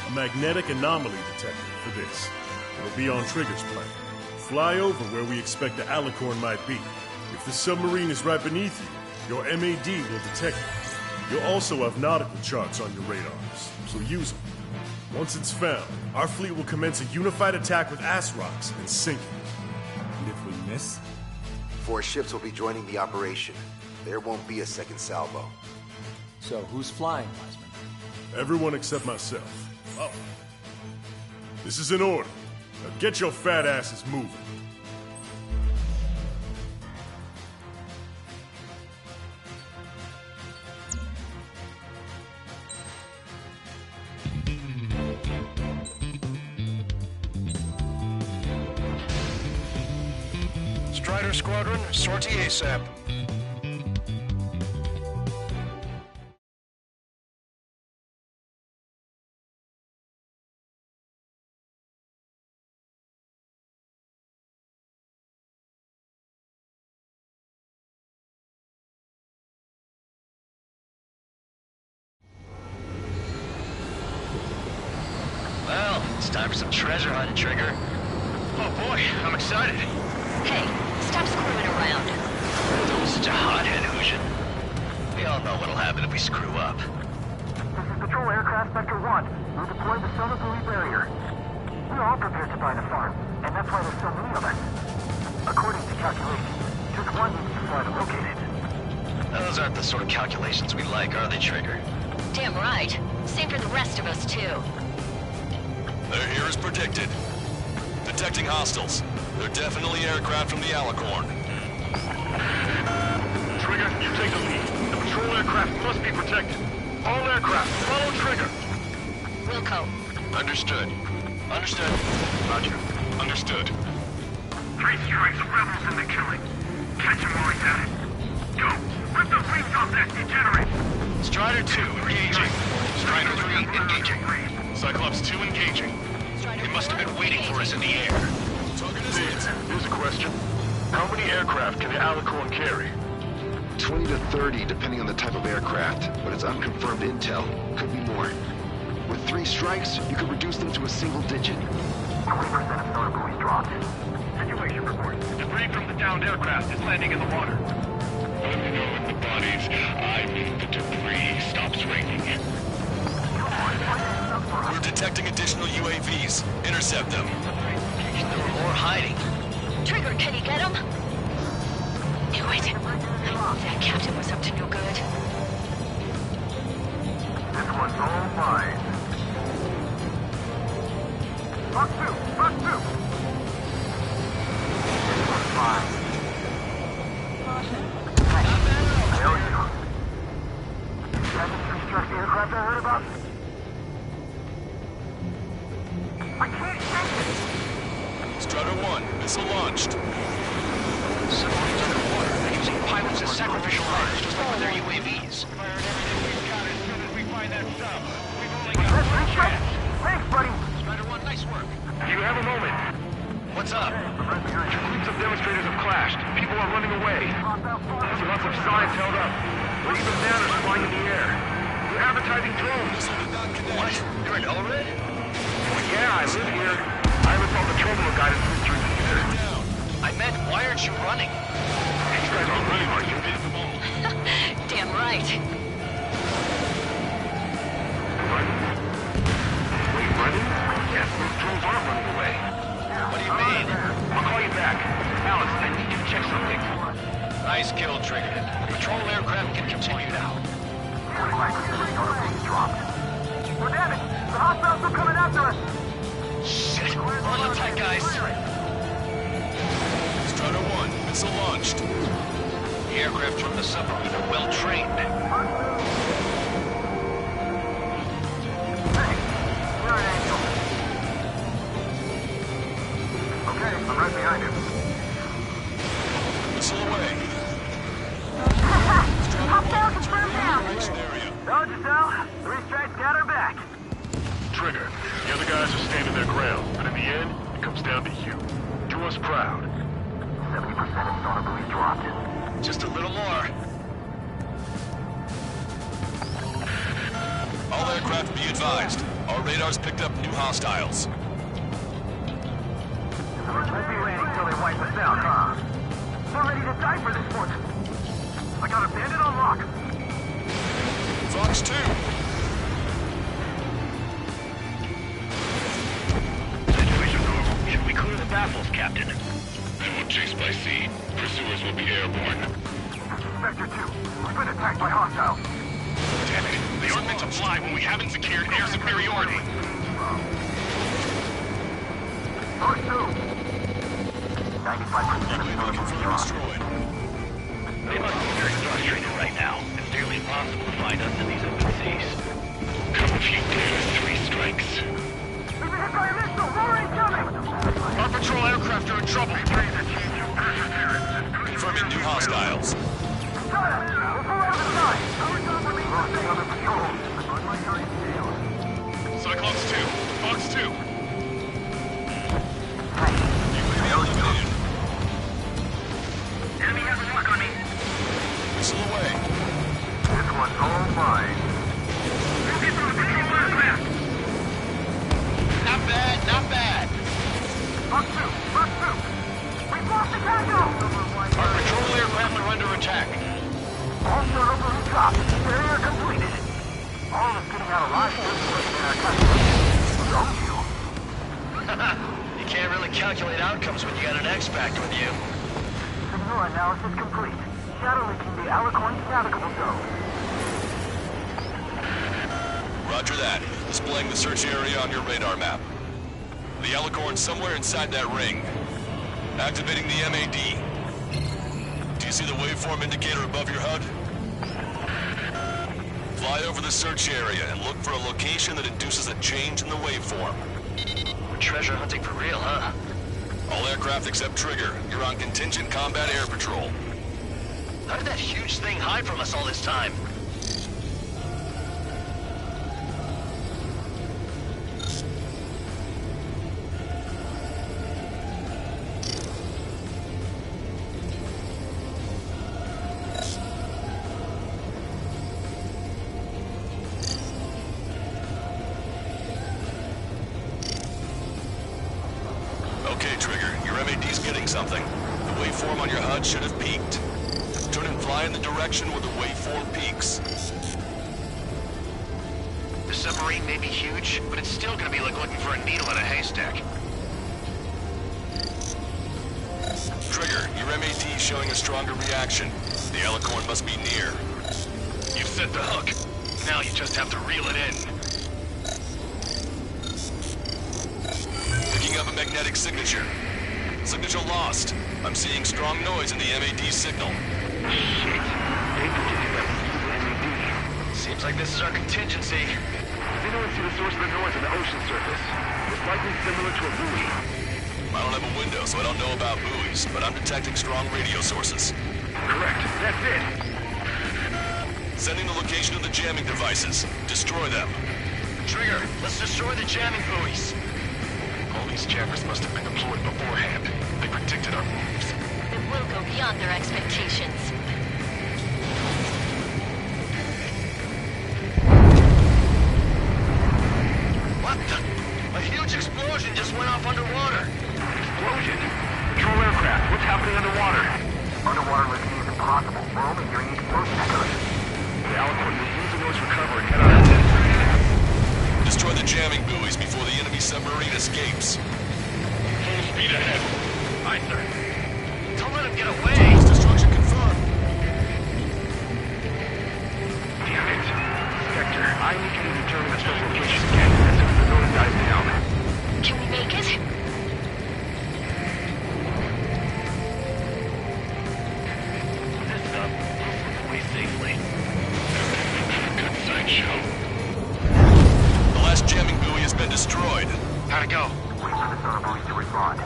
a magnetic anomaly detector, for this. It'll be on Trigger's plane. Fly over where we expect the Alicorn might be. If the submarine is right beneath you, your MAD will detect it. You'll also have nautical charts on your radars, so use them. Once it's found, our fleet will commence a unified attack with ass rocks and sink it. And if we miss? 4 ships will be joining the operation. There won't be a second salvo. So who's flying, Wiseman? Everyone except myself. Oh. This is in order. Now get your fat asses moving. Strider Squadron, sortie ASAP. Well, it's time for some treasure hunting, Trigger. Oh boy, I'm excited. Hey, stop screwing around. Don't be such a hothead, Ocean. We all know what'll happen if we screw up. This is Patrol Aircraft Sector 1. We'll deploy the sono buoy barrier. We're all prepared to buy the farm, and that's why there's so many of us. According to calculations, just one needs to fly to locate it. Those aren't the sort of calculations we like, are they, Trigger? Damn right. Same for the rest of us, too. They're here as predicted. Detecting hostiles. They're definitely aircraft from the Alicorn. Trigger, you take the lead. The patrol aircraft must be protected. All aircraft, follow Trigger. Wilco. Understood. Understood. Roger. Understood. 3 strikes, rebels in the killing. Catch him while he's at it. Go. Rip the wings off that degenerate. Strider 2, engaging. Strider 3, engaging. Cyclops 2 engaging. They must have been waiting for us in the air. Target is hit. Here's a question. How many aircraft can the Alicorn carry? 20 to 30, depending on the type of aircraft, but it's unconfirmed intel. Could be more. With 3 strikes, you could reduce them to a single digit. 20% of sono buoys dropped. Situation report. Debris from the downed aircraft is landing in the water. Let me know with the bodies. I need the debris stops raining. We're detecting additional UAVs. Intercept them. There were more hiding. Trigger, can you get him? Knew it. I knew that captain was up to no good. This one's all mine. Mark 2! Mark 2! Missile launched. Submarines underwater. They're using pilots as sacrificial lambs, just like with their UAVs. Fire everything we've got as soon as we find that sub. We've only got one chance. Thanks, buddy. Strider 1, nice work. Do you have a moment? What's up? Two groups of demonstrators have clashed. People are running away. There's lots of signs held up. Or even banners flying in the air. They're advertising drones. What? You're in Elred? Well, yeah, I live here. I haven't found the terminal guidance mystery either. I meant, why aren't you running? You guys aren't running, are you? Damn right. Running? Wait, running? Yes, those drones are running away. What do you mean? I'll call you back. Alex, I need you to check something. Nice kill, Trigger. Patrol aircraft can continue now. We're damaged! The hostiles are coming after us! Shit! We're on tight, guys. Strider 1, missile launched. The aircraft from the submarine are well trained. Hey, we're an angel. Okay, I'm right behind him. Missile away. Hostile confirmed down! Dodge us out. 3 strikes got her back. Trigger, the other guys are standing their ground, but in the end, it comes down to you. Do us proud. 70% is honorably dropped. Just a little more. All aircraft be advised. Our radars picked up new hostiles. We'll be waiting till they wipe us out, huh? We're ready to die for this one. I got a bandit on lock. Fox 2. Situation normal. Should we clear the baffles, Captain? They won't chase by sea. Pursuers will be airborne. Vector 2, we've been attacked by hostiles. Damn it. They aren't meant to fly when we haven't secured air superiority. Fox 2. 95% of honorably dropped. They must be very frustrated right now. It's nearly impossible to find us in these open seas. Come if you dare, 3 strikes. We've been hit by a missile! More incoming! Our patrol aircraft are in trouble. Confirming new hostiles. Got it! We'll pull out of the side! Our job remains the same. Other patrol. On my target scale. Cyclones 2. Fox 2. Hey. Eliminated. Enemy has a lock on me. Missile away. This one's all mine. We'll get through the patrol aircraft. Not bad, not bad. Fox 2! Fox 2! We've lost the cargo! Our patrol aircraft are under attack. All servers dropped. Barrier completed. All of us getting out alive is looking at our customers. Don't you? You can't really calculate outcomes when you got an X-Factor with you. Signal analysis complete. Shadow leaking the Alicorn's navigable zone. Roger that. Displaying the search area on your radar map. The Alicorn's somewhere inside that ring. Activating the MAD. Do you see the waveform indicator above your HUD? Fly over the search area and look for a location that induces a change in the waveform. We're treasure hunting for real, huh? All aircraft except Trigger, you're on contingent combat air patrol. How did that huge thing hide from us all this time? Okay, Trigger, your MAD's getting something. The waveform on your HUD should have peaked. Turn and fly in the direction where the waveform peaks. The submarine may be huge, but it's still gonna be like looking for a needle in a haystack. Trigger, your MAD showing a stronger reaction. The Alicorn must be near. You've set the hook. Now you just have to reel it in. Picking up a magnetic signature. Signature lost. I'm seeing strong noise in the MAD signal. Shit. They predicted that we use the MAD. Seems like this is our contingency. They don't see the source of the noise on the ocean surface. It's likely similar to a buoy. I don't have a window, so I don't know about buoys, but I'm detecting strong radio sources. Correct. That's it. Sending the location of the jamming devices. Destroy them. Trigger, let's destroy the jamming buoys. All these jammers must have been deployed beforehand. They predicted our moves. It will go beyond their expectations. What the? A huge explosion just went off underwater. Explosion? Control aircraft. What's happening underwater? Underwater listening is impossible. We're only hearing explosion echoes. The Alicorn will use the noise recover and head on out. Destroy the jamming buoys before the enemy submarine escapes. Full speed ahead. Aye, sir. Don't let him get away. Destruction confirmed. Damn it. Spectre, I need you to determine the special location again as soon as the building dies down. Can we make it? This up. Way safely. Good sideshow. The last jamming buoy has been destroyed. How'd it go? Wait for the sonar buoys to respond.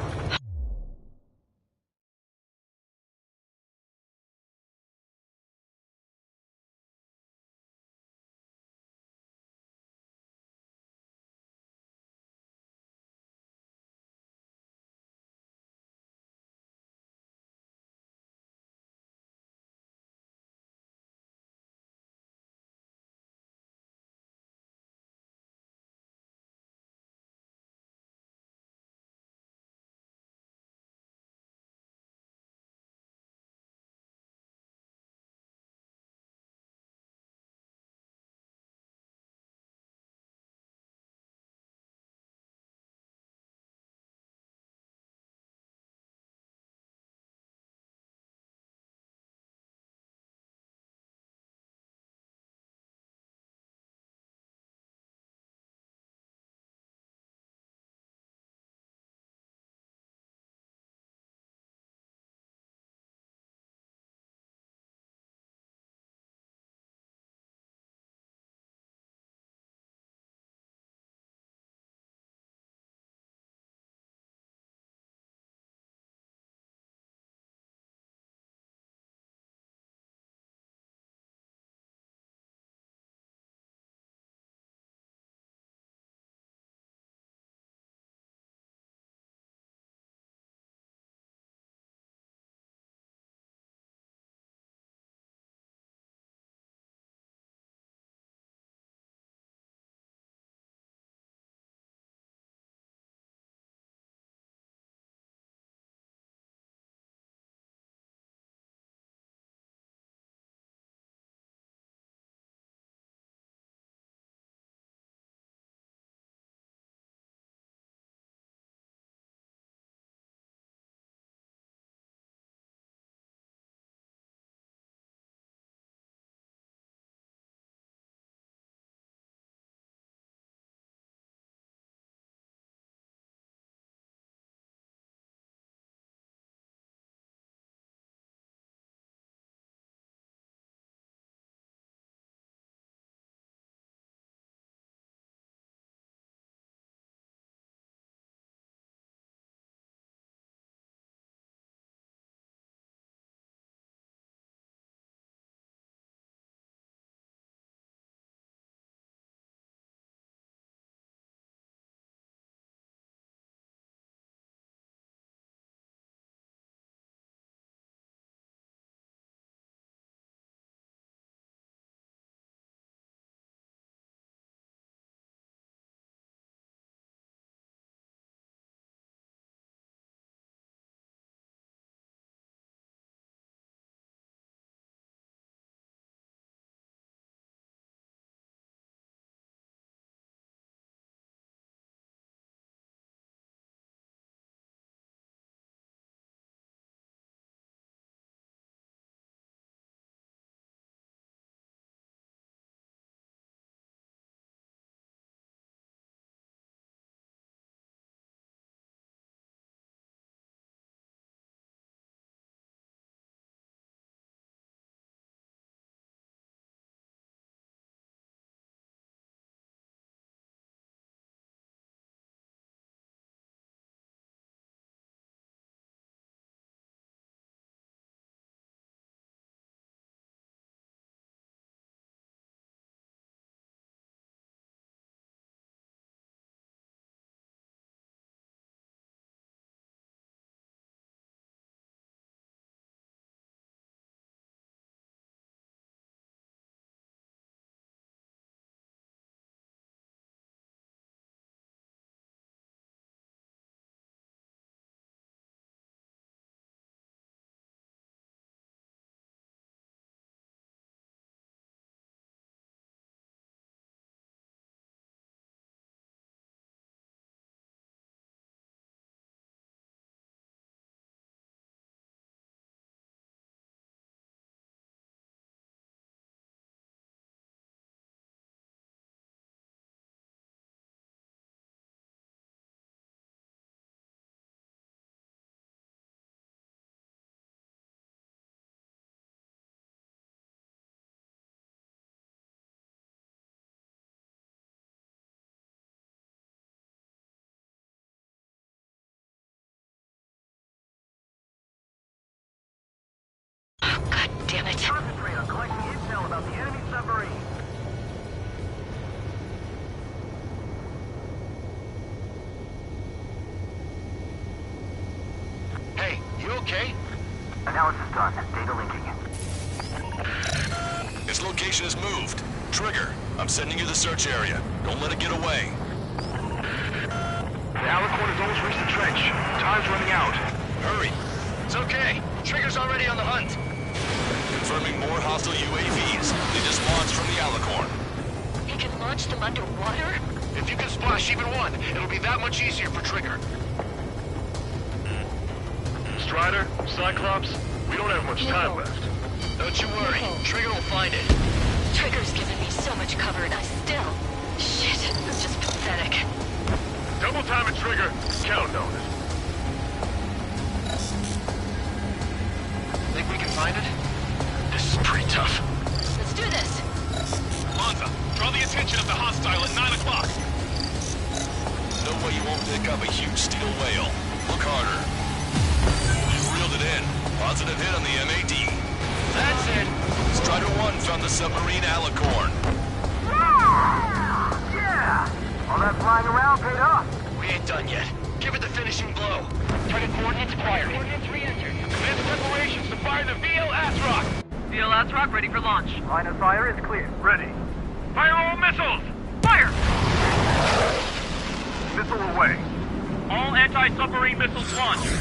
okay? Analysis done. Data linking. Its location is moved. Trigger, I'm sending you the search area. Don't let it get away. The Alicorn has almost reached the trench. Time's running out. Hurry. It's okay. Trigger's already on the hunt. Confirming more hostile UAVs. They just launched from the Alicorn. He can launch them underwater? If you can splash even one, it'll be that much easier for Trigger. Strider, Cyclops, we don't have much time left. Don't you worry. Trigger will find it. Trigger's given me so much cover and I still... Shit, it's just pathetic. Double time it, Trigger. Count on it. Think we can find it? This is pretty tough. Let's do this. Monza, draw the attention of the hostile at 9 o'clock. No way you won't pick up a huge steel whale. Look harder. You reeled it in. Positive hit on the MAD. That's it. Strider 1 found the submarine Alicorn. Yeah! All that flying around paid off. We ain't done yet. Give it the finishing blow. Target coordinates acquired. Coordinates re-entered. Commence preparations to fire the VL Asrock. VL Asrock ready for launch. Line of fire is clear. Ready. Fire all missiles! Fire! Missile away. All anti-submarine missiles launched.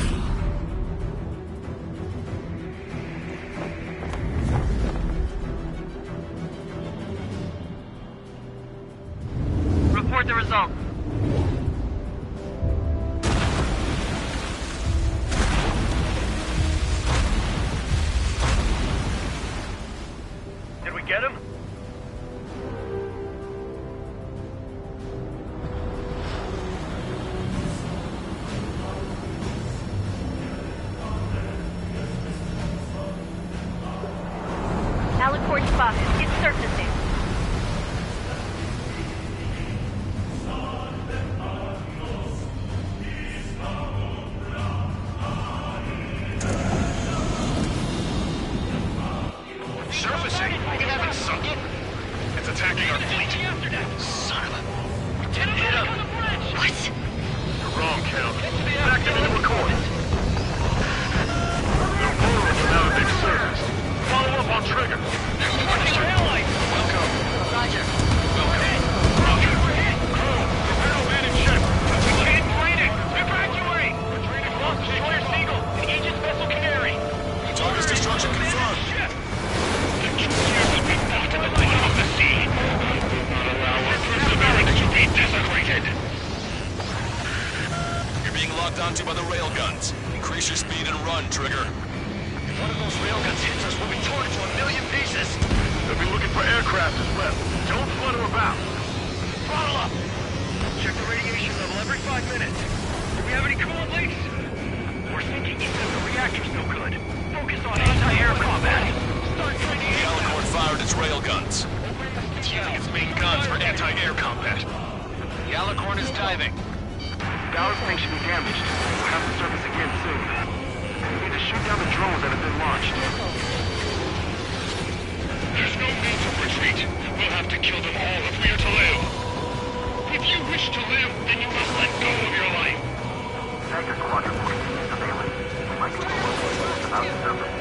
Report the results. Did we get him? Alicorn spotted. It's surfacing. Surfacing? We haven't sunk it. It's attacking our fleet. Son of a... We didn't hit him. What? You're wrong, Count. Back into the record. The Aurora are now big surface. Follow up on Trigger. Roger. Welcome. Roger. Welcome. Roger. Crew, torpedo man in check. We can't drain it. Evacuate. We're draining lost destroyer Seagull and Aegis vessel Canary. Target's destruction confirmed. To the bottom of the sea. Do not allow our perseverance to be desecrated. You're being locked onto by the railguns. Increase your speed and run, Trigger. If one of those railguns hits us, we'll be torn into a million pieces. They'll be looking for aircraft as well. Don't flutter about. Throttle up. Check the radiation level every 5 minutes. Do we have any coolant leaks? We're thinking even if the reactor's no good. Focus on anti-air combat. Start training The Alicorn fired its railguns. It's using its main guns for anti-air combat. The Alicorn is diving. Ballast tank should be damaged. We'll have to surface again soon. We need to shoot down the drones that have been launched. There's no means of retreat. We'll have to kill them all if we are to live. If you wish to live, then you must let go of your life. Tiger Squadron 14 surveillance. We might be able to about the surface.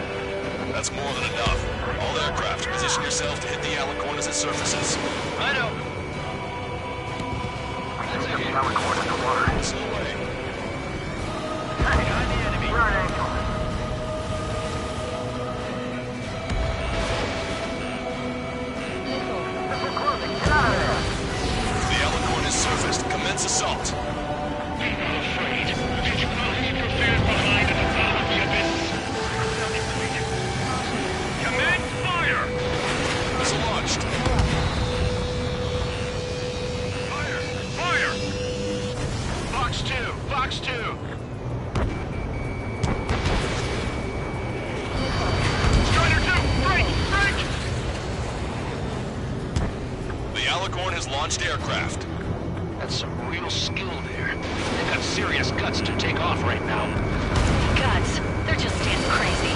That's more than enough. All aircraft, position yourself to hit the Alicorn as it surfaces. I know. That's okay. The Alicorn in the water. Slow away. Behind the enemy. We're at angle. Missile closing. Get out of there. The Alicorn is surfaced. Commence assault. Be not afraid. Did you not leave your fears behind at the bottom of the abyss? Commence fire! Missile launched. Fire! Fire! Fox 2. Fox 2. Strider 2! Break! Break! The Alicorn has launched aircraft. That's some real skill there. They've got serious guts to take off right now. Guts. They're just damn crazy.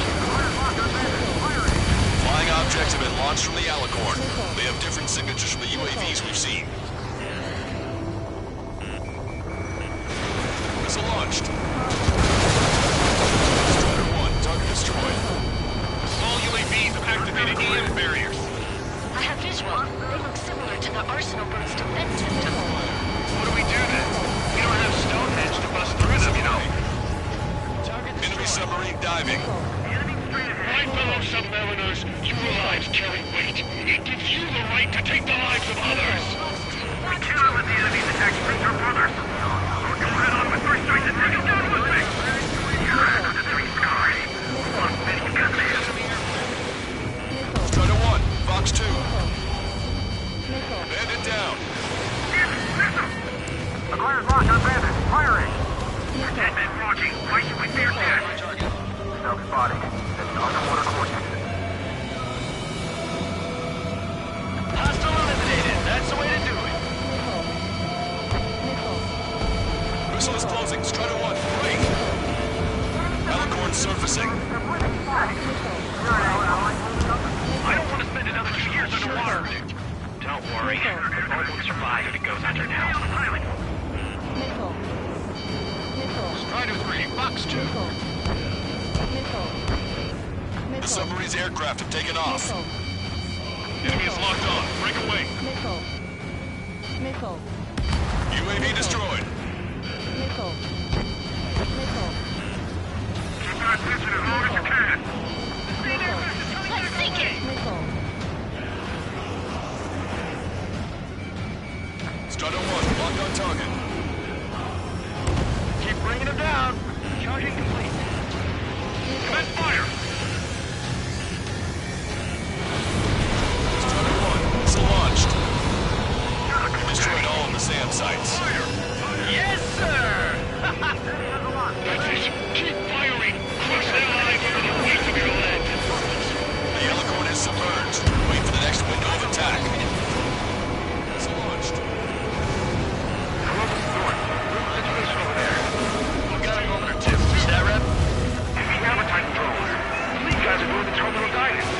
Flying objects have been launched from the Alicorn. They have different signatures from the UAVs we've seen. Missile launched. Strider 1, enemy barriers. I have visual. They look similar to the Arsenal Bird's defense system. What do we do then? We don't have Stonehenge to bust through them, you know. Enemy submarine diving. My fellow submariners, your lives carry weight. It gives you the right to take the lives of others. We cannot let the enemy's attacks reach our brothers. Go head on with three strikes and take them down with me. You're after the three skies. Lost many gunsmiths. Strider 1, Fox 2. Bandit down. Acquired lock on bandit. Firing. Dead men walking. Why should we fear dead? Stealth spotted. That's underwater coordinates. Hostile eliminated. That's the way to do it. Missile is closing. Strider 1, break. Alicorn surfacing. I don't want to spend another 2 years underwater. Don't worry. The boat will survive if it goes under now. Strider 3, Fox 2. The submarine's aircraft have taken off. Enemy is locked on. Break away. UAV destroyed. Keep that attention as long as you can. Let's sink it! Strider 1, locked on target. Keep bringing them down. Charging complete. Commence fire. Strider 1, missile launched. Destroyed all of the SAM sites. Yes, sir! That's it. Keep firing. Crush their lives under the weight of your lead. The Alicorn is submerged. Wait for the next window of attack. Missile launched. We got a moment or two. Is that rep? Enemy appetite drones. These guys are doing the terminal guidance.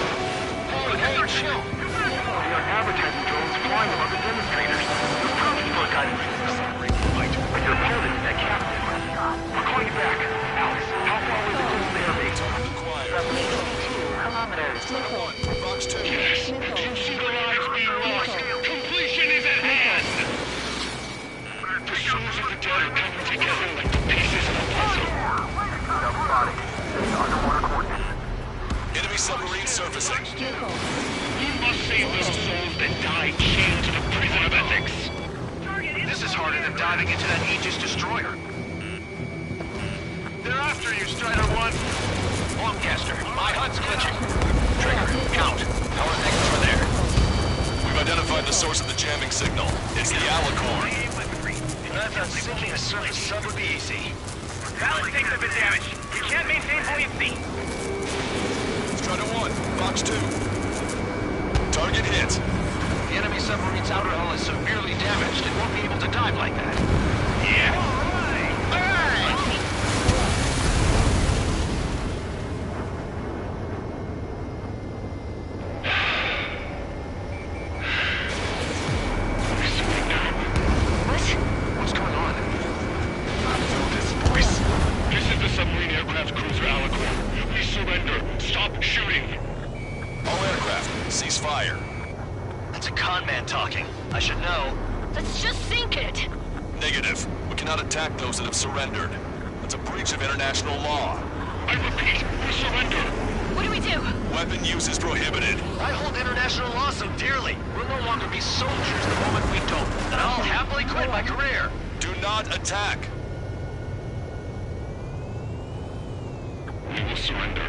Hey, chill. They are advertising drones flying above the demonstrators. They're perfect for a guidance system. Right. But your pilot is that captain. We're calling you back. Alex, how far away the closest air base? Roughly 22 kilometers. Fox 2. Yes. 2 single lives being lost. Completion is at hand. The souls of the dead are coming together like the pieces of a puzzle. Stealth spotted. That's underwater coordinates. Enemy submarine surfacing. We must save those souls that died chained to the prison of ethics. This is harder than diving into that Aegis destroyer. They're after you, Strider 1. Longcaster, my HUD's glitching. Trigger, count. Our things were there. We've identified the source of the jamming signal. It's the Alicorn. I thought sinking a surface sub would be easy. Balance tanks have been damaged. We can't maintain buoyancy. Strider 1, Fox 2. Target hit. The enemy submarine's outer hull is severely damaged. It won't be able to dive like that. Yeah. All right! What's going on? I know this voice. This is the submarine aircraft cruiser Alicorn. We surrender. Stop shooting. All aircraft, cease fire. That's a con man talking. I should know. Let's just sink it! Negative. We cannot attack those that have surrendered. That's a breach of international law. I repeat, we surrender. What do we do? Weapon use is prohibited. I hold international law so dearly. We'll no longer be soldiers the moment we don't. And I'll happily quit my career. Do not attack. We will surrender.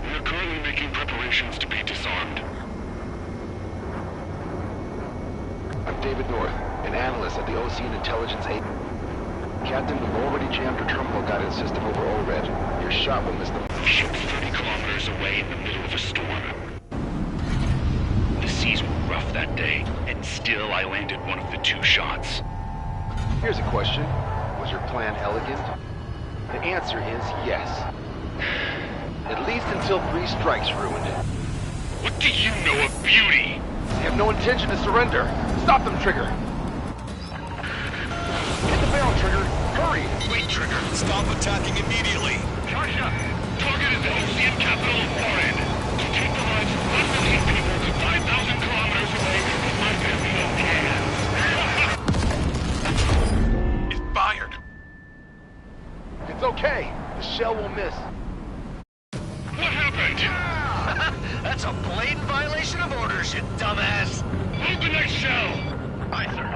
We are currently making preparations to be disarmed. I'm David North, an analyst at the Ocean Intelligence Agency. Captain, we've already jammed our terminal guidance system over ORED. Your shot will miss them. The ship's 30 kilometers away in the middle of a storm. The seas were rough that day, and still I landed one of the 2 shots. Here's a question. Was your plan elegant? The answer is yes. At least until 3 strikes ruined it. What do you know of beauty? They have no intention to surrender. Stop them, Trigger! Hit the barrel, Trigger! Hurry! Wait, Trigger. Stop attacking immediately. Charge up! Target is the Ocean capital of Foreign. To take the lives of It's fired. It's okay. The shell will miss. What happened? That's a blatant violation of orders, you dumbass. Load the next shell. Aye, sir.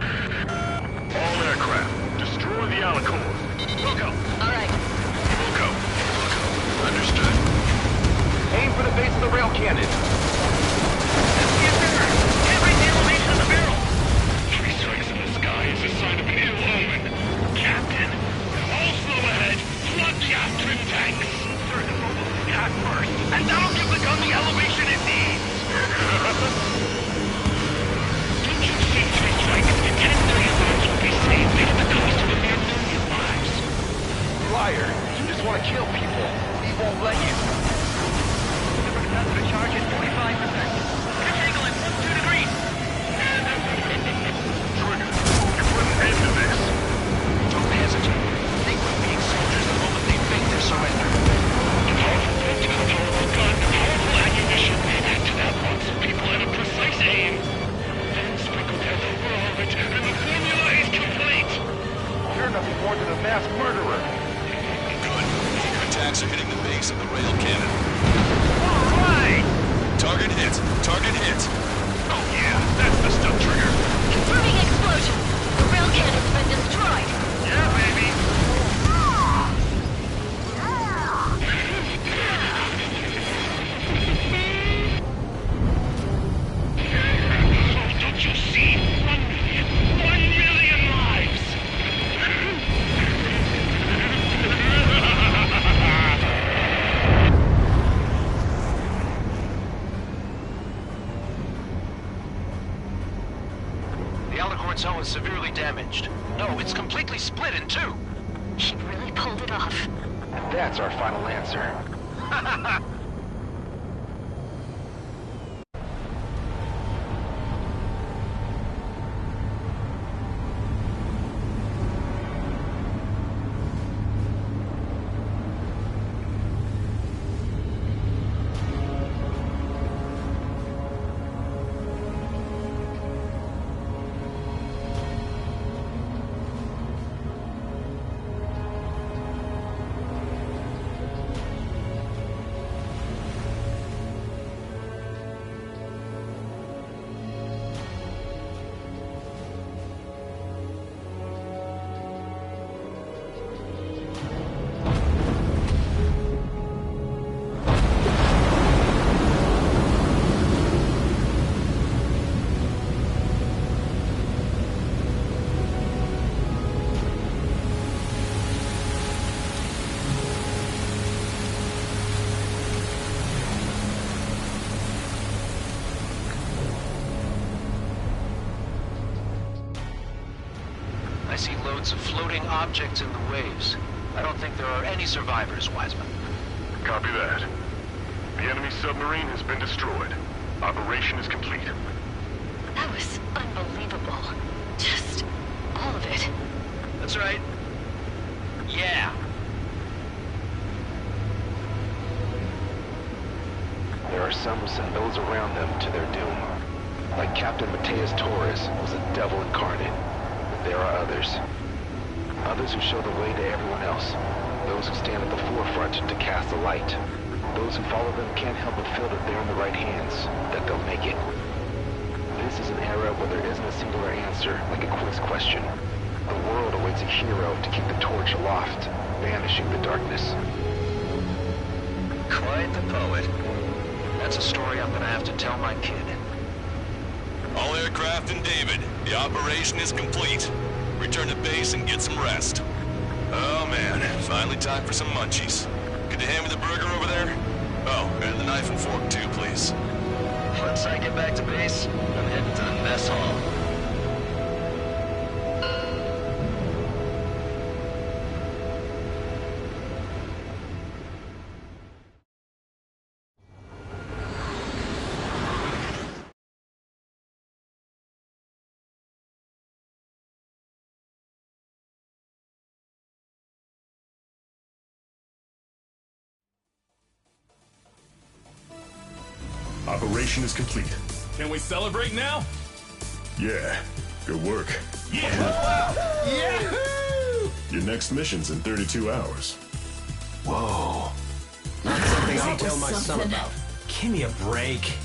All aircraft, destroy the Alicorn. Wilco. All right. Wilco. Understood. Aim for the base of the rail cannon. Get bigger. Every elevation of the barrel. 3 strikes in the sky is a sign of an ill omen. Captain, all slow ahead. Flood gas trim tanks. Sir, the boat will attack first. And that'll give the gun the elevation it needs. Don't you see 3 strikes? 10 million lives will be saved at the cost of a mere million lives. Liar. You just want to kill people. We won't let you. The charge is 45%. Pitch angle at 2 degrees. Trigger, you put an end to this. Don't hesitate. They quit being soldiers the moment they fake their surrender. A powerful boat, a powerful gun, powerful ammunition. Add to that lots of people and a precise aim. Then sprinkle down over all of it, and the formula is complete. You're nothing more than a mass murderer. Good. Your attacks are hitting the base of the rail cannon. All right. Target hit. Target hit. Oh yeah, that's the stuff, Trigger. Confirming explosion. The rail cannon's been destroyed. Yeah, baby. Don't you see? 1 million. 1 million lives. The Alicorn's hull is severely damaged. No, it's completely split in 2. He really pulled it off. And that's our final answer. I see loads of floating objects in the waves. I don't think there are any survivors, Wiseman. Copy that. The enemy submarine has been destroyed. Operation is complete. That was unbelievable. Just all of it. That's right. Yeah. There are some who send those around them to their doom. Like Captain Mateus Torres was a devil incarnate. There are others. Others who show the way to everyone else. Those who stand at the forefront to cast the light. Those who follow them can't help but feel that they're in the right hands, that they'll make it. This is an era where there isn't a singular answer, like a quiz question. The world awaits a hero to keep the torch aloft, banishing the darkness. Quite the poet. That's a story I'm gonna have to tell my kid. All aircraft in David. The operation is complete. Return to base and get some rest. Oh man, finally time for some munchies. Could you hand me the burger over there? Oh, and the knife and fork too, please. Once I get back to base, I'm heading to the mess hall. Operation mission is complete. Can we celebrate now? Yeah, good work. Yeah! Yahoo! Your next mission's in 32 hours. Whoa. Not something I'll That was tell my son something. about. Give me a break.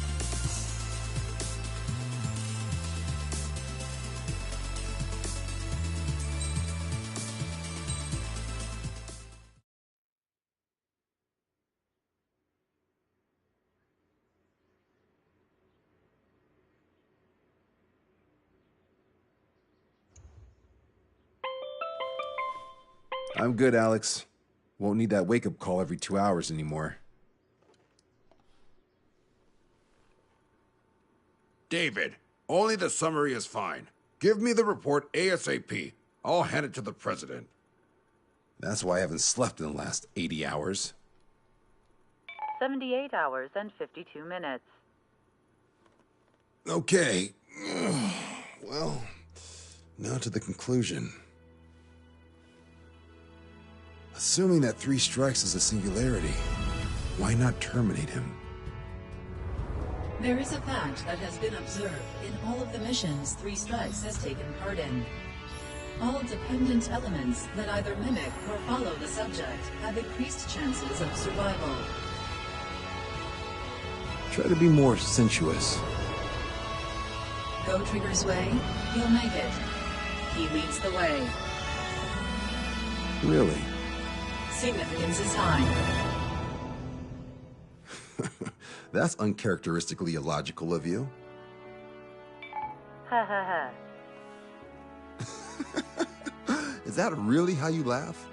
I'm good, Alex. Won't need that wake-up call every 2 hours anymore. David, only the summary is fine. Give me the report ASAP. I'll hand it to the president. That's why I haven't slept in the last 80 hours. 78 hours and 52 minutes. Okay. Well, now to the conclusion. Assuming that 3 strikes is a singularity, why not terminate him? There is a fact that has been observed in all of the missions 3 Strikes has taken part in. All dependent elements that either mimic or follow the subject have increased chances of survival. Try to be more sensuous. Go Trigger's way, he'll make it. He leads the way. Really? Significance is high. That's uncharacteristically illogical of you. Ha ha ha. Is that really how you laugh?